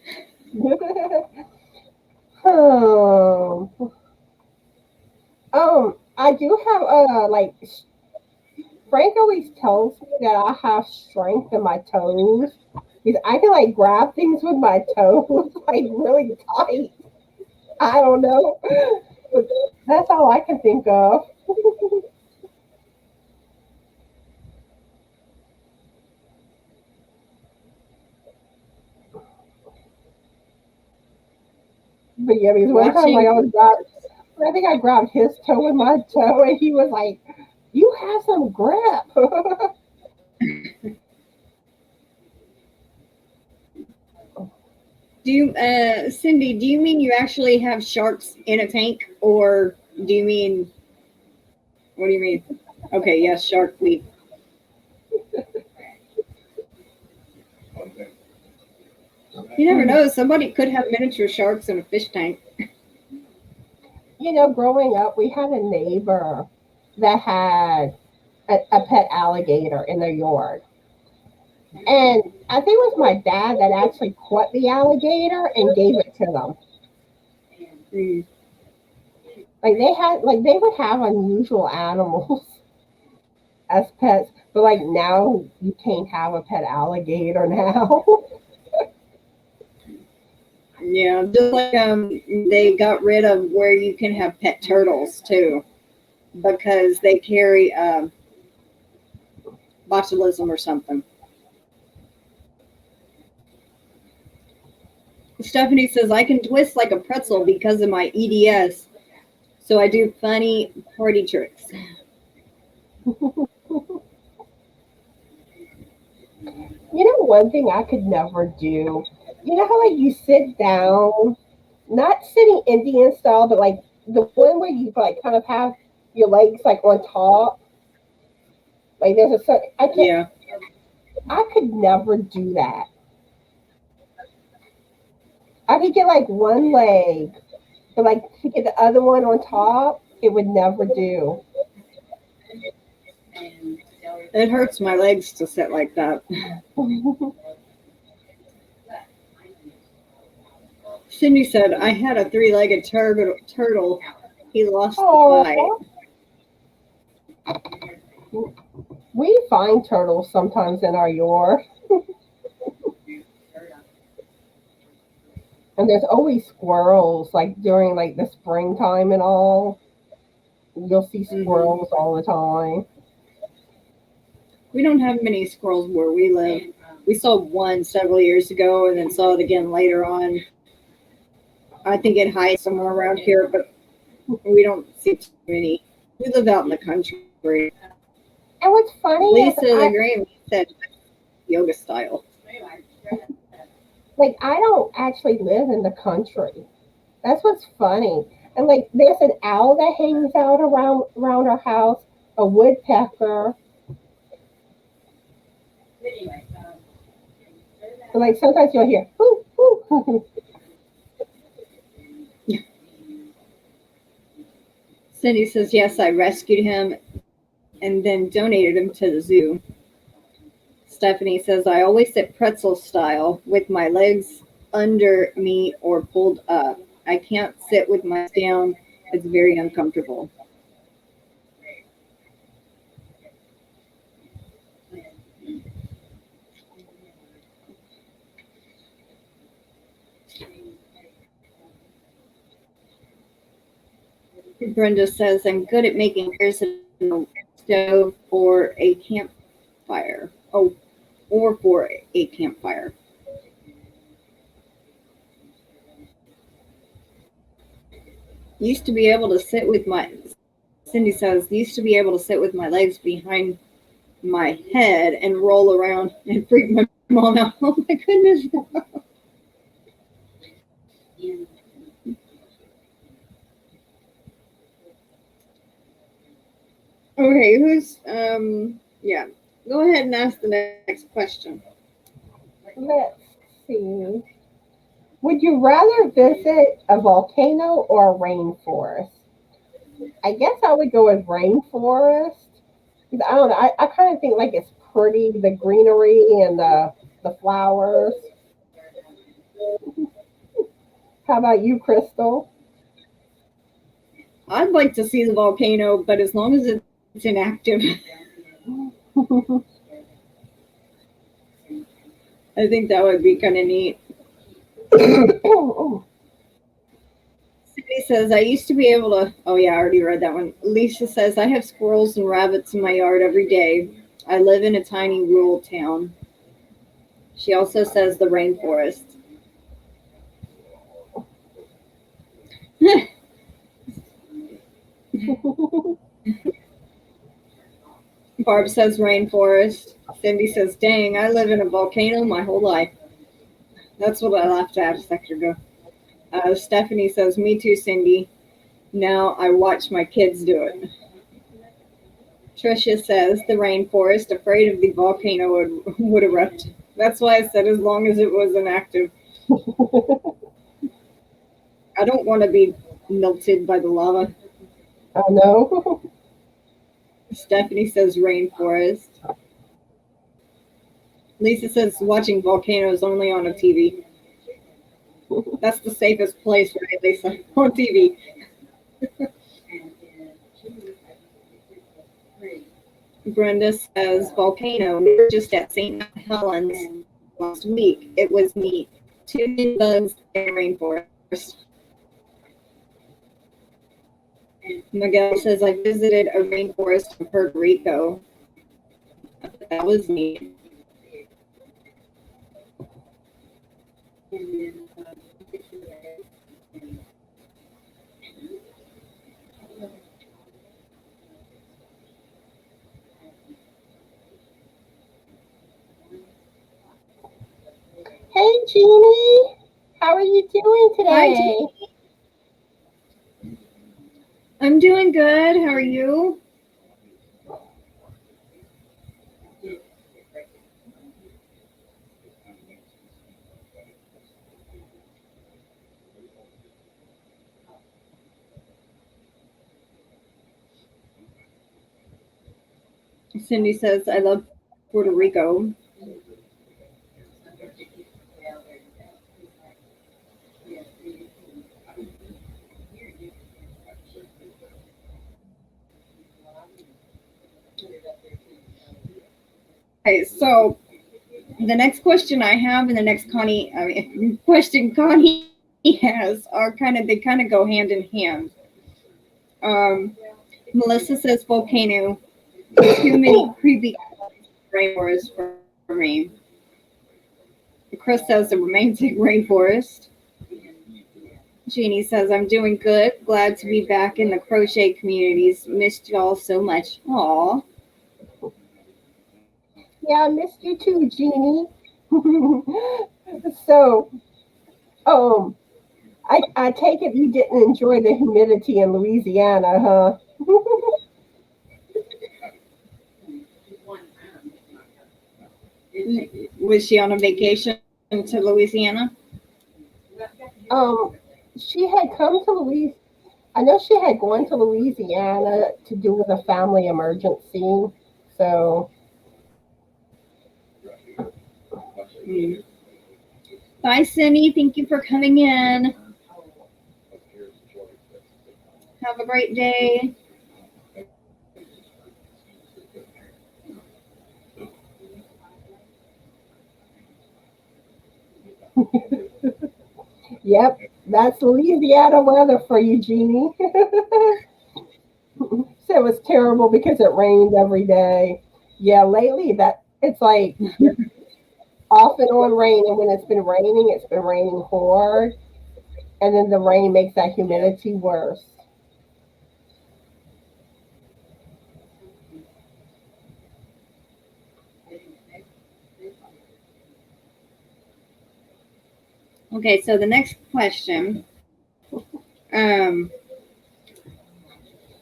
I do have like Frank always tells me that I have strength in my toes because I can like grab things with my toes like really tight. I don't know, but that's all I can think of. But yeah, because one time like I think I grabbed his toe with my toe, and he was like, "You have some grip."
Cindy, do you mean you actually have sharks in a tank, or do you mean, what do you mean? Okay, yes, shark week. You never know. Somebody could have miniature sharks in a fish tank.
Growing up, we had a neighbor that had a pet alligator in their yard. And I think it was my dad that actually caught the alligator and gave it to them.
Mm.
Like they would have unusual animals as pets, but like now you can't have a pet alligator now.
Yeah, just like they got rid of where you can have pet turtles too, because they carry botulism or something. Stephanie says, I can twist like a pretzel because of my EDS, so I do funny party tricks.
One thing I could never do. How like you sit down not sitting Indian style, but like the one where you like kind of have your legs like on top. Like there's a certain,
Yeah.
I could never do that. I could get like one leg, but like to get the other one on top, it would never do.
It hurts my legs to sit like that. Cindy said, I had a three-legged turtle. He lost the fight.
We find turtles sometimes in our yard. And there's always squirrels, like during like the springtime and all. You'll see squirrels all the time.
We don't have many squirrels where we live. We saw one several years ago and then saw it again later on. I think it hides somewhere around here, but we don't see too many. We live out in the country.
And what's funny
Lisa
is
the Graham said yoga style.
like I don't actually live in the country. That's what's funny. And like there's an owl that hangs out around our house, a woodpecker. And like sometimes you'll hear hoo, hoo, hoo.
Cindy says, yes, I rescued him and then donated him to the zoo. Stephanie says, I always sit pretzel style with my legs under me or pulled up. I can't sit with my down. It's very uncomfortable. Brenda says, I'm good at making fires in a stove or a campfire. Oh, or for a campfire. Used to be able to sit with my, Cindy says, used to be able to sit with my legs behind my head and roll around and freak my mom out. Oh my goodness. Okay, yeah. Go ahead and ask the next question.
Let's see. Would you rather visit a volcano or a rainforest? I guess I would go with rainforest. I don't know. I kind of think like it's pretty, the greenery and the flowers. How about you, Crystal?
I'd like to see the volcano, but as long as it's inactive, I think that would be kind of neat. Cindy says, I used to be able to, oh yeah, I already read that one. Lisa says, I have squirrels and rabbits in my yard every day. I live in a tiny rural town. She also says the rainforest. Barb says rainforest. Cindy says, dang, I live in a volcano my whole life. That's what I laughed at a second ago. Stephanie says, me too, Cindy. Now I watch my kids do it. Tricia says, the rainforest, afraid of the volcano would erupt. That's why I said as long as it was inactive. I don't want to be melted by the lava.
Oh no.
Stephanie says rainforest. Lisa says watching volcanoes only on a TV. That's the safest place, right, Lisa? On TV. Brenda says volcano. We were just at St. Helens last week. It was neat. 2 bugs in rainforest. Miguel says I visited a rainforest in Puerto Rico. That was neat.
Hey, Jeannie. How are you doing today?
Hi, Jeannie. doing good. How are you? Cindy says, I love Puerto Rico. Okay, so the next question I have and the next question Connie has are they kind of go hand in hand. Melissa says volcano, too many creepy rainforests for me. Chris says the romantic rainforest. Jeannie says, I'm doing good. Glad to be back in the crochet communities. Missed y'all so much. Aw.
Yeah, I missed you too, Jeannie. So, I take it you didn't enjoy the humidity in Louisiana, huh?
Was she on a vacation to Louisiana?
She had come to Louisiana. I know she had gone to Louisiana to do with a family emergency. So.
Bye, Cindy. Thank you for coming in. Have a great day.
Yep, that's Louisiana weather for you, Jeannie. So it was terrible because it rained every day. Yeah, lately it's like off and on rain, and when it's been raining hard, and then the rain makes that humidity worse.
Okay, so the next question.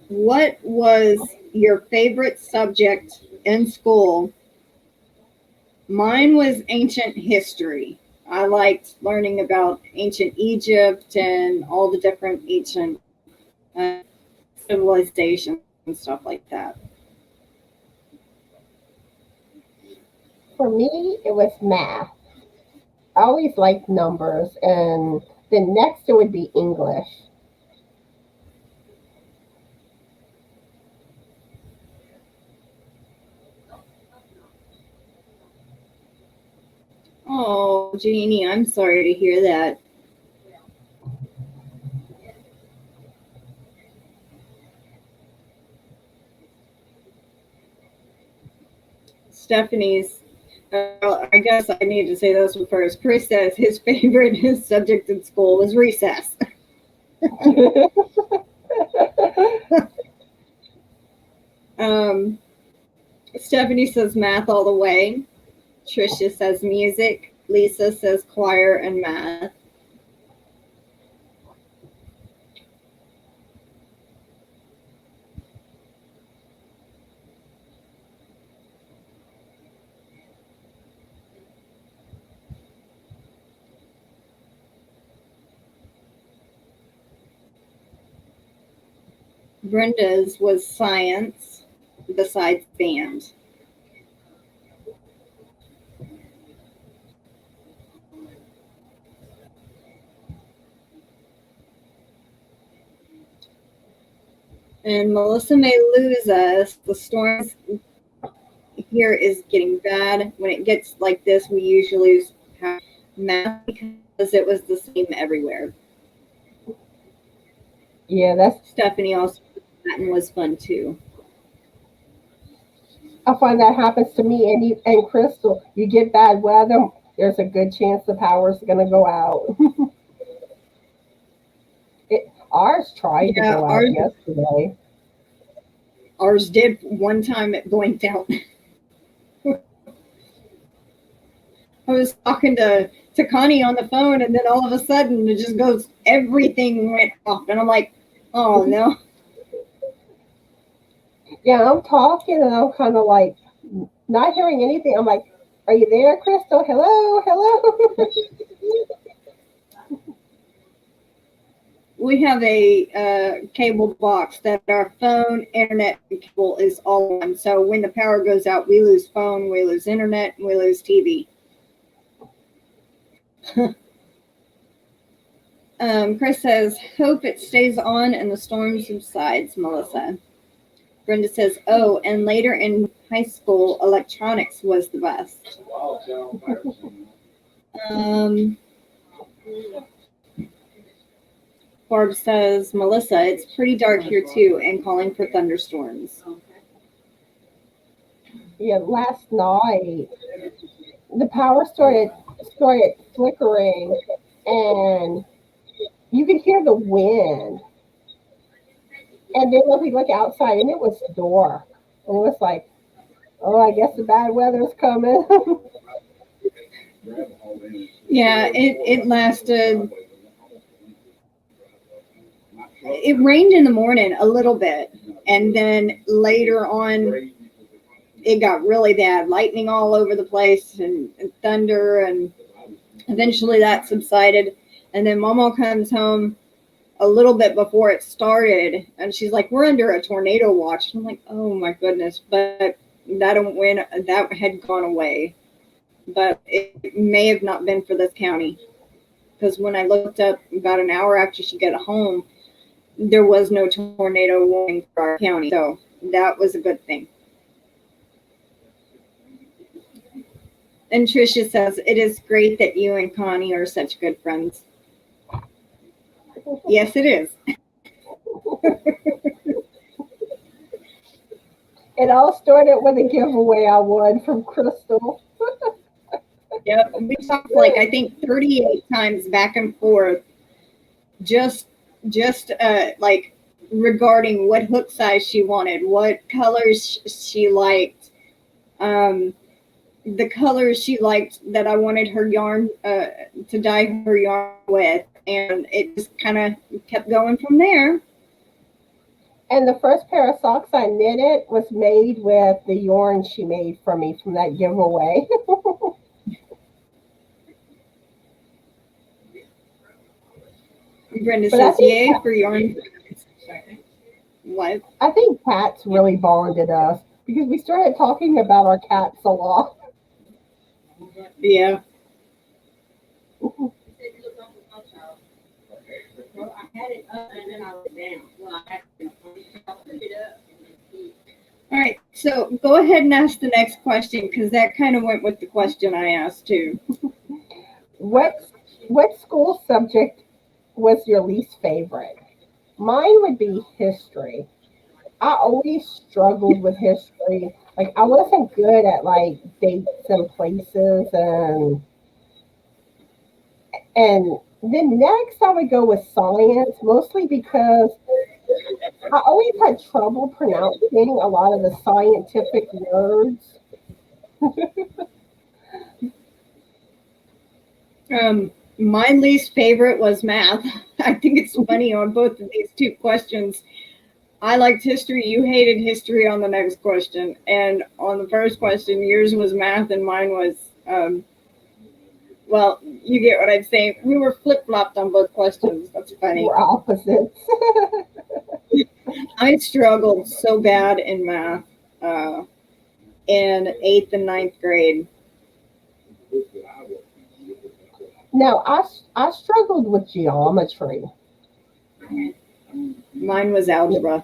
What was your favorite subject in school? Mine was ancient history. I liked learning about ancient Egypt and all the different ancient civilizations and stuff like that.
For me, it was math. I always liked numbers, and then next it would be English.
Oh, Jeannie, I'm sorry to hear that. Stephanie's, I guess I need to say this one first. Chris says his favorite subject in school was recess. Stephanie says math all the way. Tricia says music. Lisa says choir and math. Brenda's was science besides band. And Melissa may lose us. The storms here is getting bad. When it gets like this, we usually have math because it was the same everywhere.
Yeah, that's
Stephanie also Latin was fun too.
I find that happens to me and Crystal. You get bad weather, there's a good chance the power's going to go out. Ours tried to go out yesterday.
Ours did one time. It blinked out. I was talking to Connie on the phone, and then all of a sudden it just goes. Everything went off, and I'm like, oh no.
Yeah, I'm talking and I'm kind of like not hearing anything. I'm like, are you there, Crystal? Hello, hello.
We have a cable box that our phone, internet, and cable is all on. So when the power goes out, we lose phone, we lose internet, and we lose TV. Chris says, hope it stays on and the storm subsides, Melissa. Brenda says, oh, and later in high school, electronics was the best. Barb says, Melissa, it's pretty dark here too, and calling for thunderstorms.
Yeah, last night the power started flickering, and you could hear the wind. And then we look outside, and it was dark, and it was like, oh, I guess the bad weather's coming.
Yeah, it lasted. It rained in the morning a little bit, and then later on, it got really bad. Lightning all over the place, and thunder, and eventually that subsided. And then Mama comes home a little bit before it started, and she's like, we're under a tornado watch. I'm like, oh my goodness. But that had gone away. But it may have not been for this county, because when I looked up about an hour after she got home, there was no tornado warning for our county. So that was a good thing. And Tricia says, it is great that you and Connie are such good friends. Yes, it is.
It all started with a giveaway I won from Crystal.
Yep. We talked like, I think 38 times back and forth, just like regarding what hook size she wanted, what colors she liked, the colors she liked that I wanted her yarn to dye her yarn with, and it just kind of kept going from there.
And the first pair of socks I knitted was made with the yarn she made for me from that giveaway.
Brenda says, yay for yarn. What?
I think cats really bonded us because we started talking about our cats a lot.
Yeah. All right, so go ahead and ask the next question, because that kind of went with the question I asked too.
What school subject was your least favorite? Mine would be history. I always struggled with history. Like I wasn't good at like dates and places and then next I would go with science, mostly because I always had trouble pronouncing a lot of the scientific words.
My least favorite was math. I think it's funny on both of these two questions. I liked history. You hated history on the next question. And on the first question, yours was math and mine was, well, you get what I'm saying. We were flip-flopped on both questions. That's funny.
We're opposites.
I struggled so bad in math in 8th and 9th grade.
Now, I struggled with geometry.
Mine was algebra.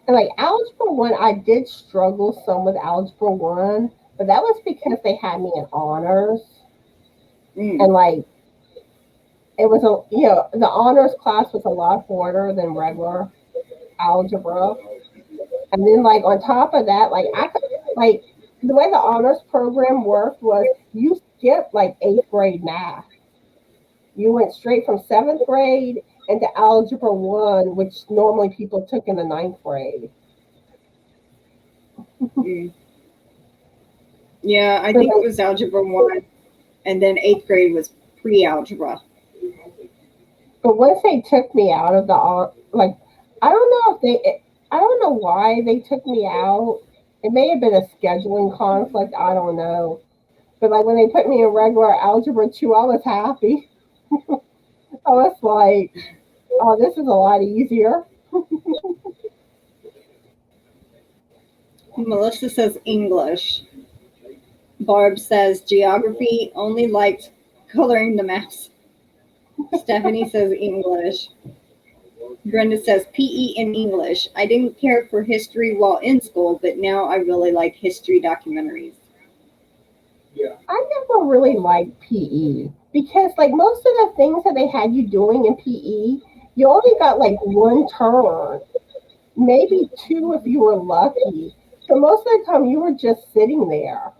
And like algebra 1, I did struggle some with algebra 1, but that was because they had me in honors. And like it was the honors class was a lot harder than regular algebra. And then like on top of that, like I could like the way the honors program worked was you skipped like 8th grade math. You went straight from 7th grade into algebra 1, which normally people took in the 9th grade.
Yeah, I think it was algebra 1, and then 8th grade was pre-algebra.
But once they took me out of the like, I don't know if I don't know why they took me out. It may have been a scheduling conflict. I don't know. But like when they put me in regular algebra 2, I was happy. I was like, oh, this is a lot easier.
Melissa says English. Barb says geography, only liked coloring the maps. Stephanie says English. Brenda says PE and English. I didn't care for history while in school, but now I really like history documentaries.
I never really liked PE because like most of the things that they had you doing in PE, you only got like one turn, maybe 2 if you were lucky. So most of the time you were just sitting there.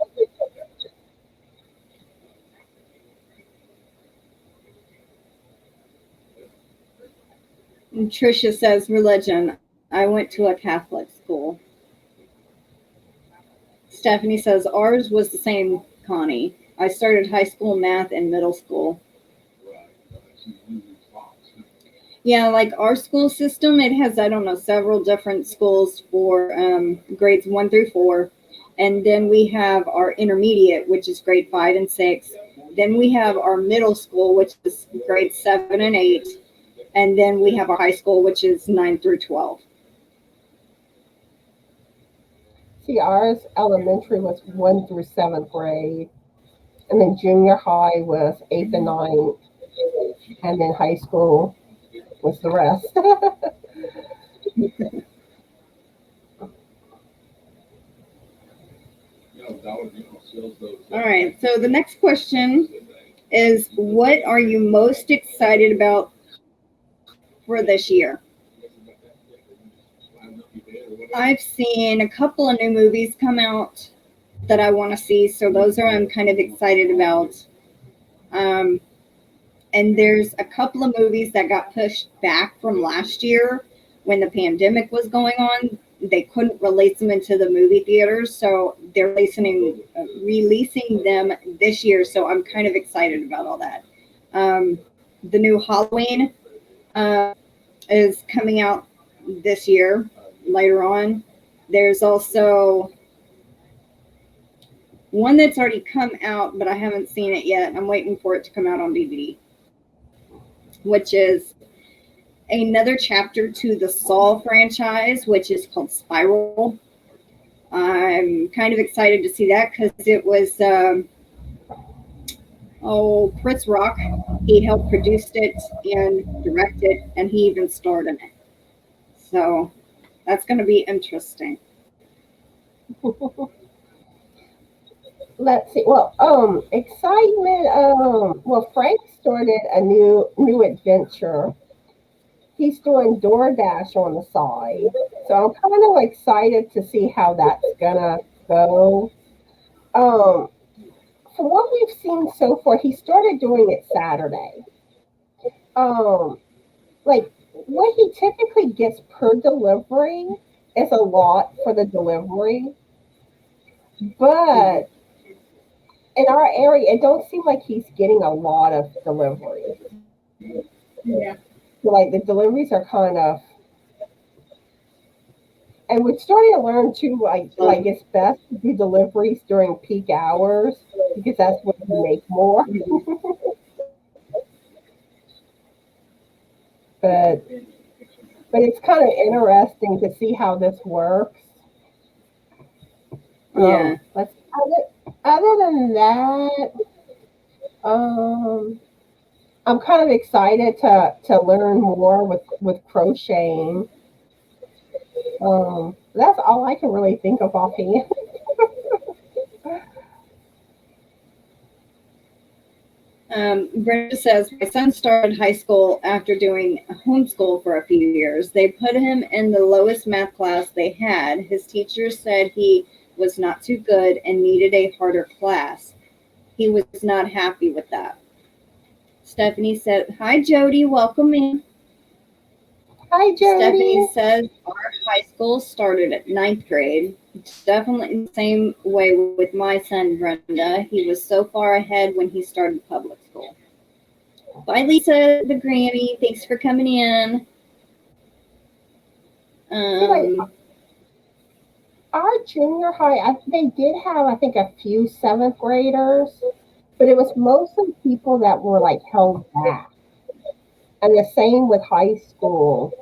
And Tricia says religion. I went to a Catholic school. Stephanie says ours was the same, Connie. I started high school math and middle school. Yeah, like our school system, it has, I don't know, several different schools for grades 1 through 4. And then we have our intermediate, which is grade 5 and 6. Then we have our middle school, which is grades 7 and 8. And then we have our high school, which is 9 through 12.
See, ours elementary was 1 through 7th grade. And then junior high was 8th and 9th. And then high school was the rest.
All right, so the next question is, what are you most excited about for this year? I've seen a couple of new movies come out that I want to see, so those are I'm kind of excited about. And there's a couple of movies that got pushed back from last year when the pandemic was going on. They couldn't release them into the movie theaters, so they're releasing them this year. So I'm kind of excited about all that. The new Halloween is coming out this year, later on. There's also one that's already come out, but I haven't seen it yet. I'm waiting for it to come out on DVD, which is another chapter to the Saw franchise, which is called Spiral. I'm kind of excited to see that because it was, Chris Rock. He helped produce it and direct it, and he even starred in it. So that's going to be interesting.
Let's see. Well, excitement. Well, Frank started a new adventure. He's doing DoorDash on the side, so I'm kind of excited to see how that's gonna go. From what we've seen so far, he started doing it Saturday. Like what he typically gets per delivery is a lot for the delivery, but in our area, it don't seem like he's getting a lot of deliveries.
Yeah.
So, like the deliveries are kind of, and we're starting to learn too. Like it's best to do deliveries during peak hours because that's when you make more. but it's kind of interesting to see how this works.
Yeah.
Other than that, I'm kind of excited to learn more with crocheting. That's all I can really think of offhand.
Brenda says, my son started high school after doing homeschool for a few years. They put him in the lowest math class they had. His teacher said he was not too good and needed a harder class. He was not happy with that. Stephanie said, hi, Jody, welcome in.
Hi, Jody.
Stephanie says, our high school started at 9th grade. It's definitely the same way with my son, Brenda. He was so far ahead when he started public school. Bye, Lisa, the granny. Thanks for coming in.
Our junior high, they did have, I think, a few seventh graders, but it was mostly people that were like held back. And the same with high school.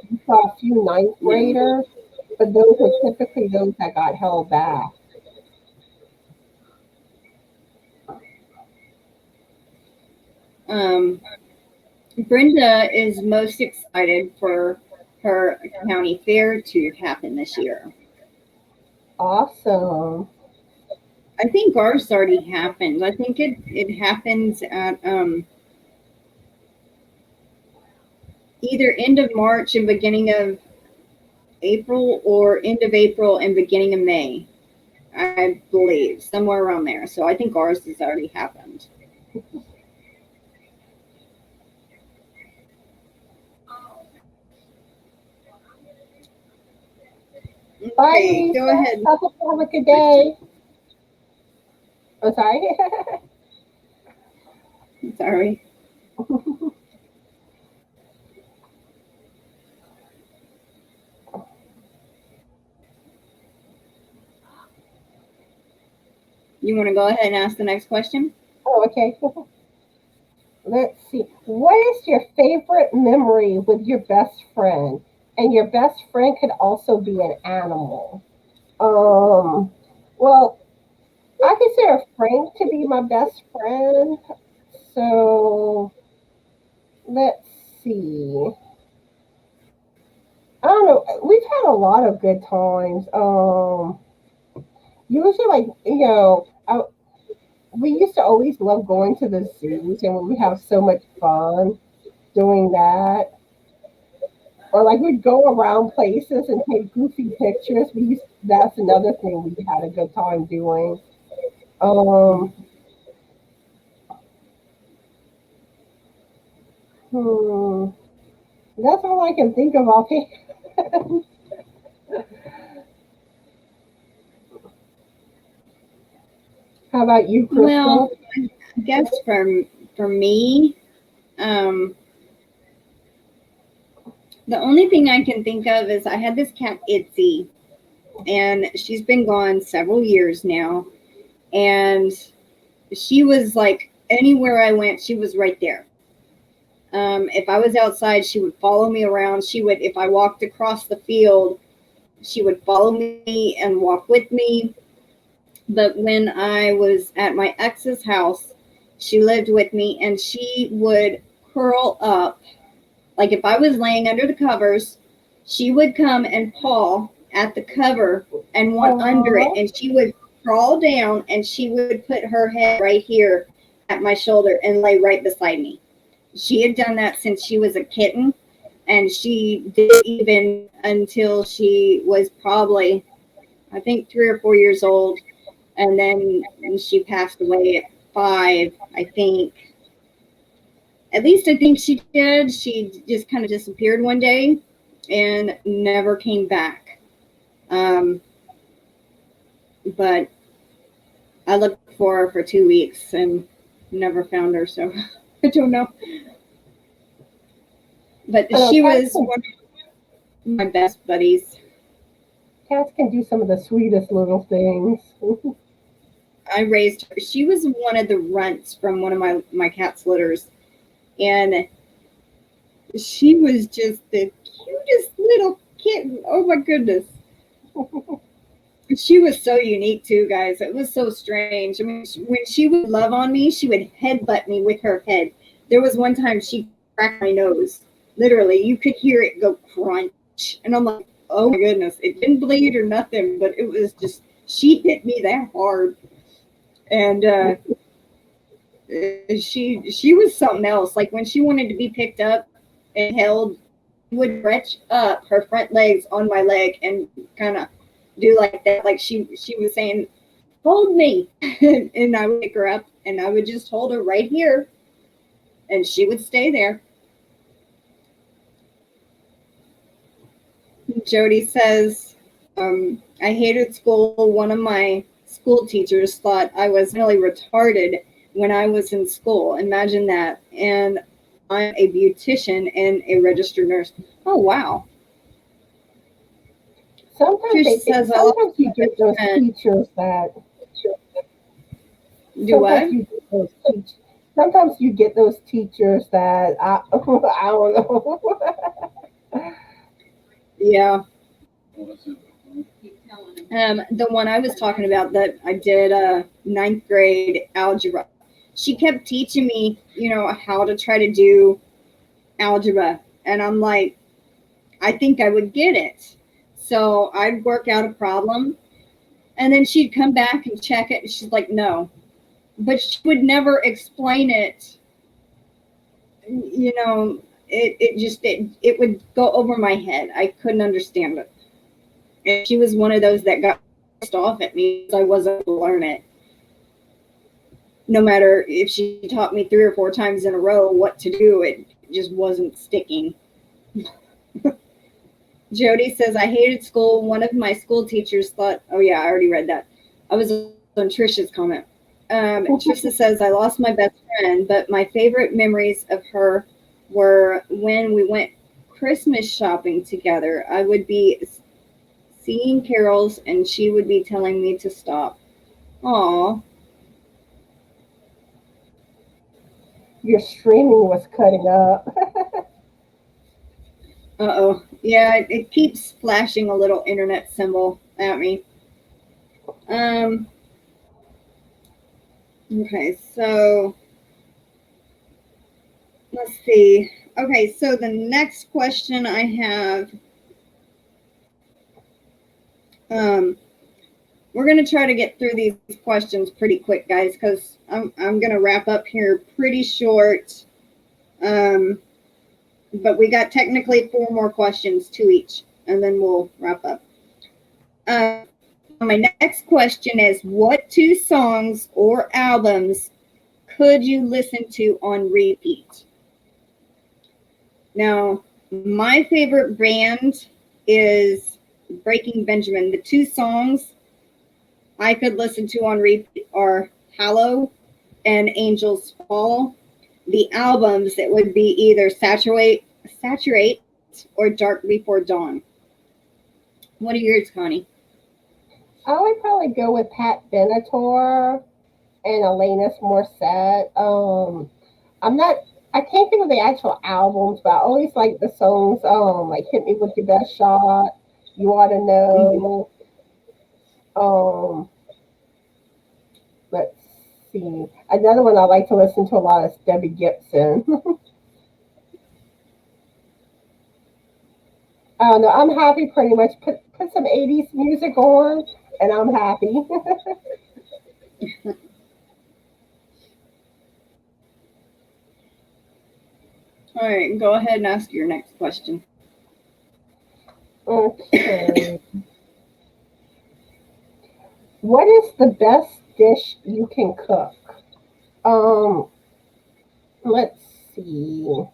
You saw a few ninth graders, but those were typically those that got held back.
Brenda is most excited for her county fair to happen this year.
Awesome.
I think ours already happened. I think it happens at either end of March and beginning of April, or end of April and beginning of May, I believe, somewhere around there. So I think ours has already happened.
Bye,
Okay,
Lisa.
go ahead.
I hope you have a good day. Oh, sorry.
Sorry. You want to go ahead and ask the next question?
Oh, okay. Let's see. What is your favorite memory with your best friend? And your best friend could also be an animal. Well, I consider Frank to be my best friend. So let's see. I don't know. We've had a lot of good times. Usually, like, we used to always love going to the zoos, and we have so much fun doing that. Or like we'd go around places and take goofy pictures. That's another thing we had a good time doing. Um, hmm, that's all I can think of offhand. How about you, Crystal?
Well, I guess for me, the only thing I can think of is I had this cat, Itzy, and she's been gone several years now. And she was like, anywhere I went, she was right there. If I was outside, she would follow me around. If I walked across the field, she would follow me and walk with me. But when I was at my ex's house, she lived with me, and she would curl up. Like if I was laying under the covers, she would come and paw at the cover and want under it. And she would crawl down, and she would put her head right here at my shoulder and lay right beside me. She had done that since she was a kitten, and she did even until she was probably, I think, 3 or 4 years old. And then she passed away at 5, I think. At least I think she did. She just kind of disappeared one day and never came back. But I looked for her for 2 weeks and never found her, so I don't know. But she was one of my best buddies.
Cats can do some of the sweetest little things.
I raised her. She was one of the runts from one of my cat's litters. And she was just the cutest little kitten. Oh my goodness. She was so unique too, guys. It was so strange. I mean, when she would love on me, she would headbutt me with her head. There was one time she cracked my nose. Literally, you could hear it go crunch. And I'm like, oh my goodness. It didn't bleed or nothing, but it was just, she hit me that hard. And she was something else. Like when she wanted to be picked up and held, she would stretch up her front legs on my leg and kind of do like that, like she was saying, hold me. And I would pick her up and I would just hold her right here, and she would stay there. Jody says, I hated school. One of my school teachers thought I was really retarded when I was in school. Imagine that. And I'm a beautician and a registered nurse. Oh, wow.
Sometimes you get those teachers that
do what?
Sometimes you get those teachers that I don't know.
Yeah. The one I was talking about that I did ninth grade algebra. She kept teaching me, how to try to do algebra. And I'm like, I think I would get it. So I'd work out a problem and then she'd come back and check it. And she's like, no. But she would never explain it. It would go over my head. I couldn't understand it. And she was one of those that got pissed off at me because I wasn't able to learn it. No matter if she taught me 3 or 4 times in a row what to do, it just wasn't sticking. Jody says, I hated school. One of my school teachers thought, oh yeah, I already read that. I was on Trisha's comment. Trisha says, I lost my best friend, but my favorite memories of her were when we went Christmas shopping together. I would be singing carols and she would be telling me to stop. Aw.
Your streaming was cutting up.
Uh-oh. Yeah, it keeps flashing a little internet symbol at me. Okay, so let's see. Okay, so the next question I have, we're going to try to get through these questions pretty quick, guys, because I'm going to wrap up here pretty short. But we got technically 4 more questions, 2 each, and then we'll wrap up. My next question is, what 2 songs or albums could you listen to on repeat? Now, my favorite band is Breaking Benjamin. The 2 songs I could listen to on repeat are Hallow and Angels Fall. The albums, it would be either Saturate or Dark Before Dawn. What are yours, Connie?
I would probably go with Pat Benatar and Alanis Morissette. I can't think of the actual albums, but I always like the songs, like Hit Me With Your Best Shot, You Ought to Know. Let's see. Another one I like to listen to a lot is Debbie Gibson. I don't know. I'm happy pretty much. Put some 80s music on, and I'm happy.
All right, go ahead and ask your next question.
Okay. What is the best dish you can cook? Let's see.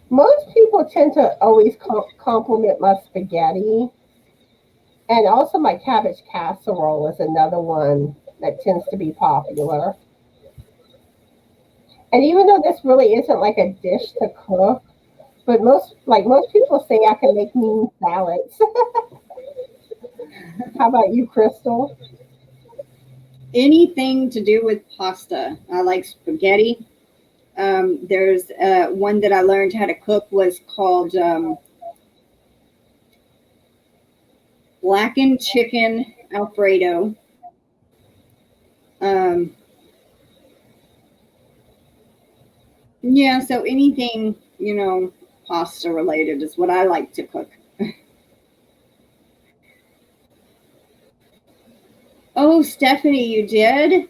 Most people tend to always compliment my spaghetti. And also my cabbage casserole is another one that tends to be popular. And even though this really isn't like a dish to cook, but most people say I can make mean salads. How about you, Crystal?
Anything to do with pasta. I like spaghetti. There's one that I learned how to cook was called blackened chicken Alfredo. Yeah, so anything, pasta related is what I like to cook. Oh, Stephanie, you did?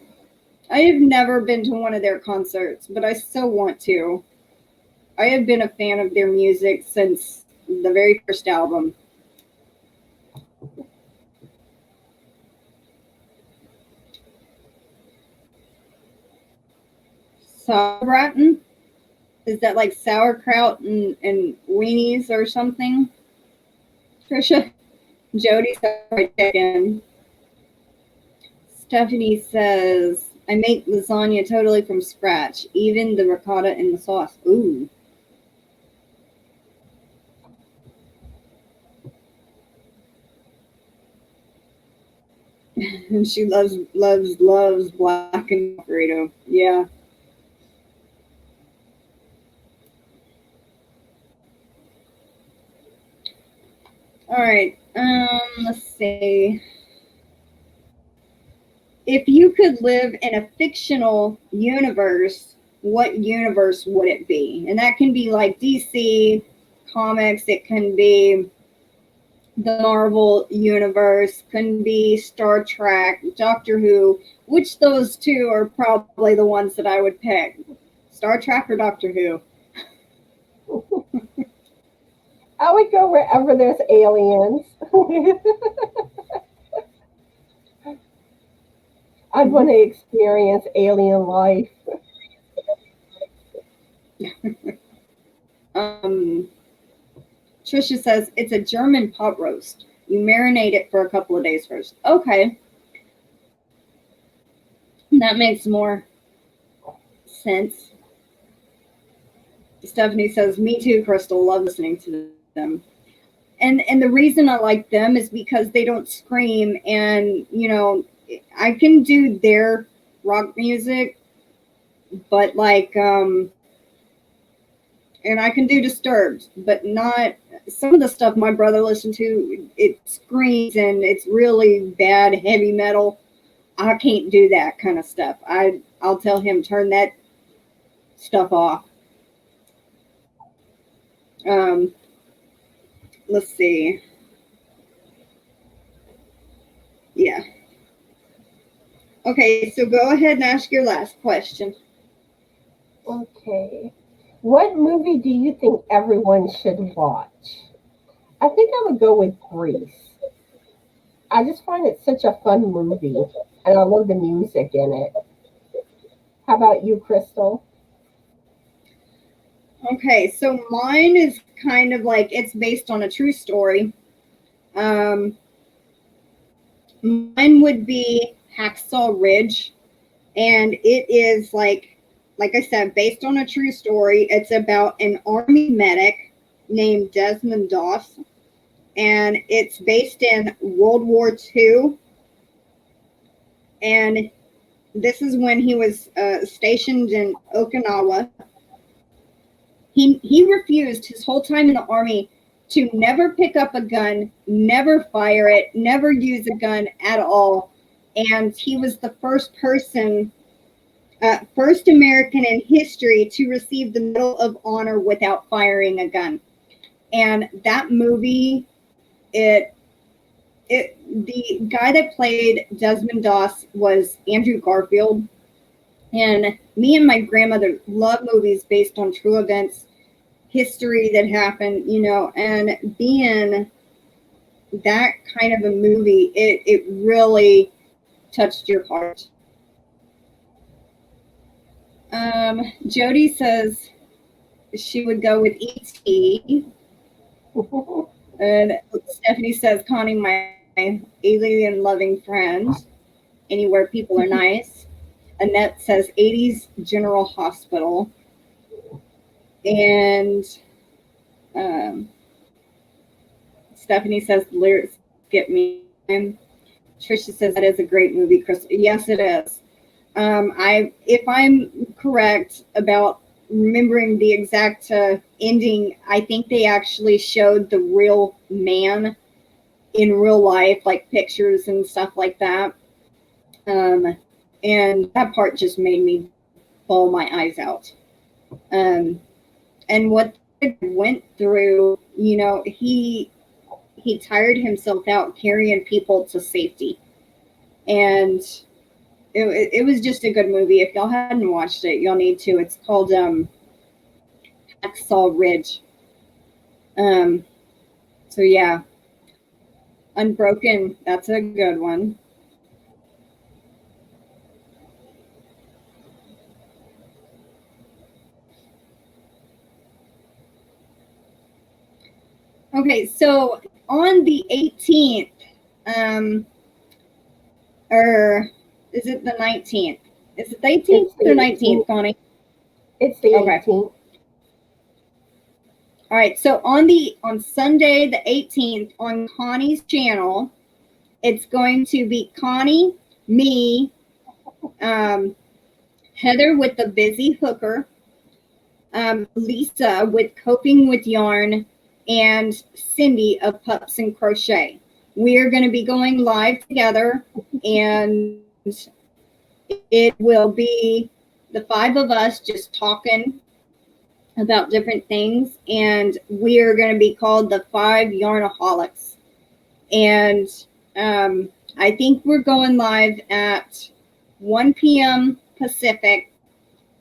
I have never been to one of their concerts, but I so want to. I have been a fan of their music since the very first album. Sauerbraten? Is that like sauerkraut and weenies or something? Trisha? Jody fried chicken. Stephanie says I make lasagna totally from scratch, even the ricotta in the sauce. Ooh. And she loves black and Alfredo. Yeah. All right. Let's see. If you could live in a fictional universe, what universe would it be? And that can be like DC comics. It can be the Marvel universe, can be Star Trek, Doctor Who. Which those two are probably the ones that I would pick? Star Trek or Doctor Who?
I would go wherever there's aliens. I'd want to experience alien life.
Trisha says it's a German pot roast. You marinate it for a couple of days first. Okay. That makes more sense. Stephanie says, me too, Crystal. Love listening to them. And the reason I like them is because they don't scream, and I can do their rock music, but and I can do Disturbed, but not some of the stuff my brother listened to. It screams and it's really bad heavy metal. I can't do that kind of stuff. I'll tell him, turn that stuff off. Let's see. Yeah. Okay, so go ahead and ask your last question.
Okay. What movie do you think everyone should watch? I think I would go with Grease. I just find it such a fun movie, and I love the music in it. How about you, Crystal?
Okay, so mine is kind of like it's based on a true story. Mine would be Hacksaw Ridge, and it is like I said, based on a true story. It's about an army medic named Desmond Doss, and it's based in World War II. And this is when he was stationed in Okinawa. He refused his whole time in the army to never pick up a gun, never fire it, never use a gun at all. And he was the first American in history to receive the Medal of Honor without firing a gun. And that movie, the guy that played Desmond Doss was Andrew Garfield. And me and my grandmother love movies based on true events, history that happened, and being that kind of a movie, it really touched your heart. Jody says she would go with E.T. And Stephanie says, Connie, my alien loving friend, anywhere people are nice. Annette says 80s General Hospital. And Stephanie says the lyrics get me. Trisha says that is a great movie, Chris. Yes, it is. If I'm correct about remembering the exact ending, I think they actually showed the real man in real life, like pictures and stuff like that. And that part just made me bawl my eyes out. And what he went through, he tired himself out carrying people to safety. And it was just a good movie. If y'all hadn't watched it, y'all need to. It's called Hacksaw Ridge. So yeah, Unbroken. That's a good one. Okay, so on the 18th, or is it the 19th? Is it the 18th or 19th, Connie?
It's the
Okay.
18th.
All right. So on Sunday the 18th on Connie's channel, it's going to be Connie, me, Heather with the Busy Hooker, Lisa with Coping with Yarn, and Cindy of Pups and Crochet. We are going to be going live together, and it will be the 5 of us just talking about different things, and we are going to be called the 5 Yarnaholics. And I think we're going live at 1 p.m. Pacific,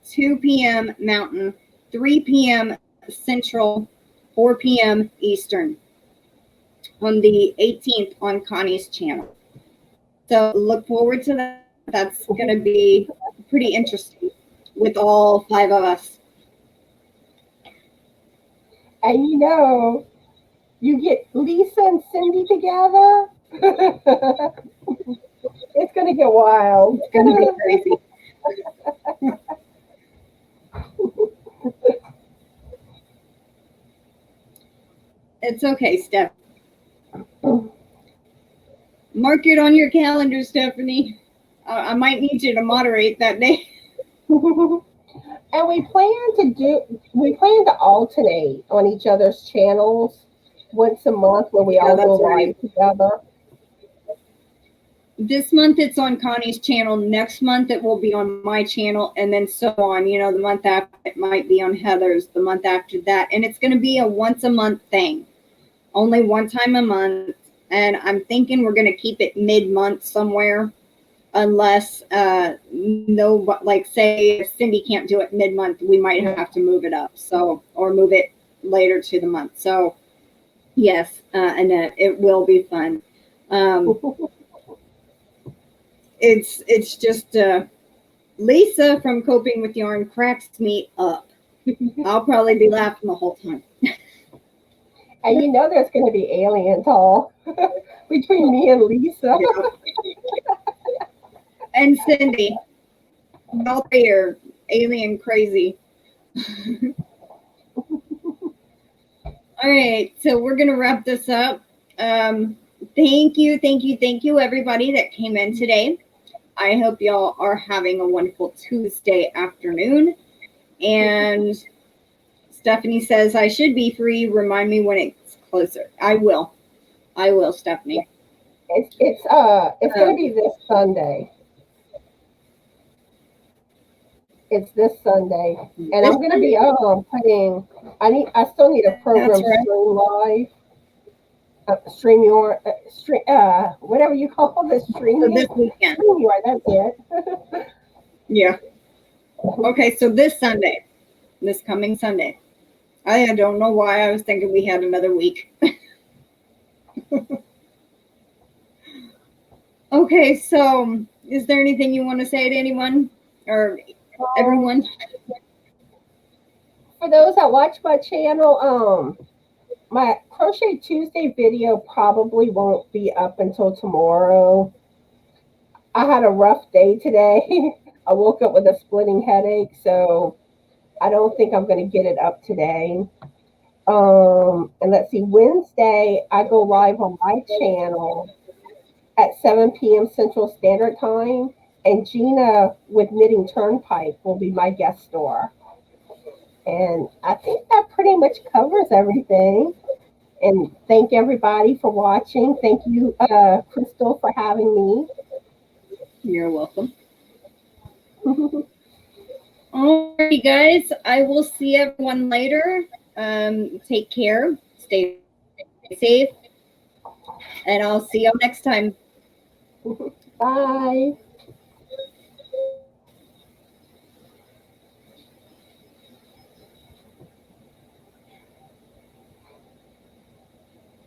2 p.m. Mountain, 3 p.m. Central, 4 p.m. Eastern on the 18th on Connie's channel. So look forward to that. That's going to be pretty interesting with all 5 of us.
And you know, you get Lisa and Cindy together. It's going to get wild.
It's going to be crazy. It's okay, Steph. Mark it on your calendar, Stephanie. I might need you to moderate that day.
And we plan to alternate on each other's channels once a month where we all go live together.
This month it's on Connie's channel. Next month it will be on my channel, and then so on. You know, the month after it might be on Heather's, the month after that. And it's going to be a once a month thing. Only one time a month. And I'm thinking we're going to keep it mid-month somewhere. Unless, like say if Cindy can't do it mid-month, we might have to move it up. So, or move it later to the month. So, yes, Annette, it will be fun. It's just Lisa from Coping with Yarn cracks me up. I'll probably be laughing the whole time.
And you know there's going to be alien talk between me and Lisa.
Yeah. And Cindy. All three are alien crazy. All right, so we're going to wrap this up. Thank you, everybody that came in today. I hope y'all are having a wonderful Tuesday afternoon. And Stephanie says I should be free. Remind me when it's closer. I will, Stephanie.
It's going to be this Sunday. It's this Sunday, and I'm going to be putting. I still need a program stream live. Stream your whatever you call this stream.
So this weekend.
That's it.
Yeah. Okay, so this coming Sunday. I don't know why I was thinking we had another week. Okay, so is there anything you want to say to anyone or everyone?
For those that watch my channel, my Crochet Tuesday video probably won't be up until tomorrow. I had a rough day today. I woke up with a splitting headache, so I don't think I'm going to get it up today. And let's see, Wednesday, I go live on my channel at 7 p.m. Central Standard Time, and Gina with Knitting Turnpike will be my guest star. And I think that pretty much covers everything. And thank everybody for watching. Thank you, Crystal, for having me.
You're welcome. All right, guys. I will see everyone later. Take care. Stay safe. And I'll see you next time.
Bye.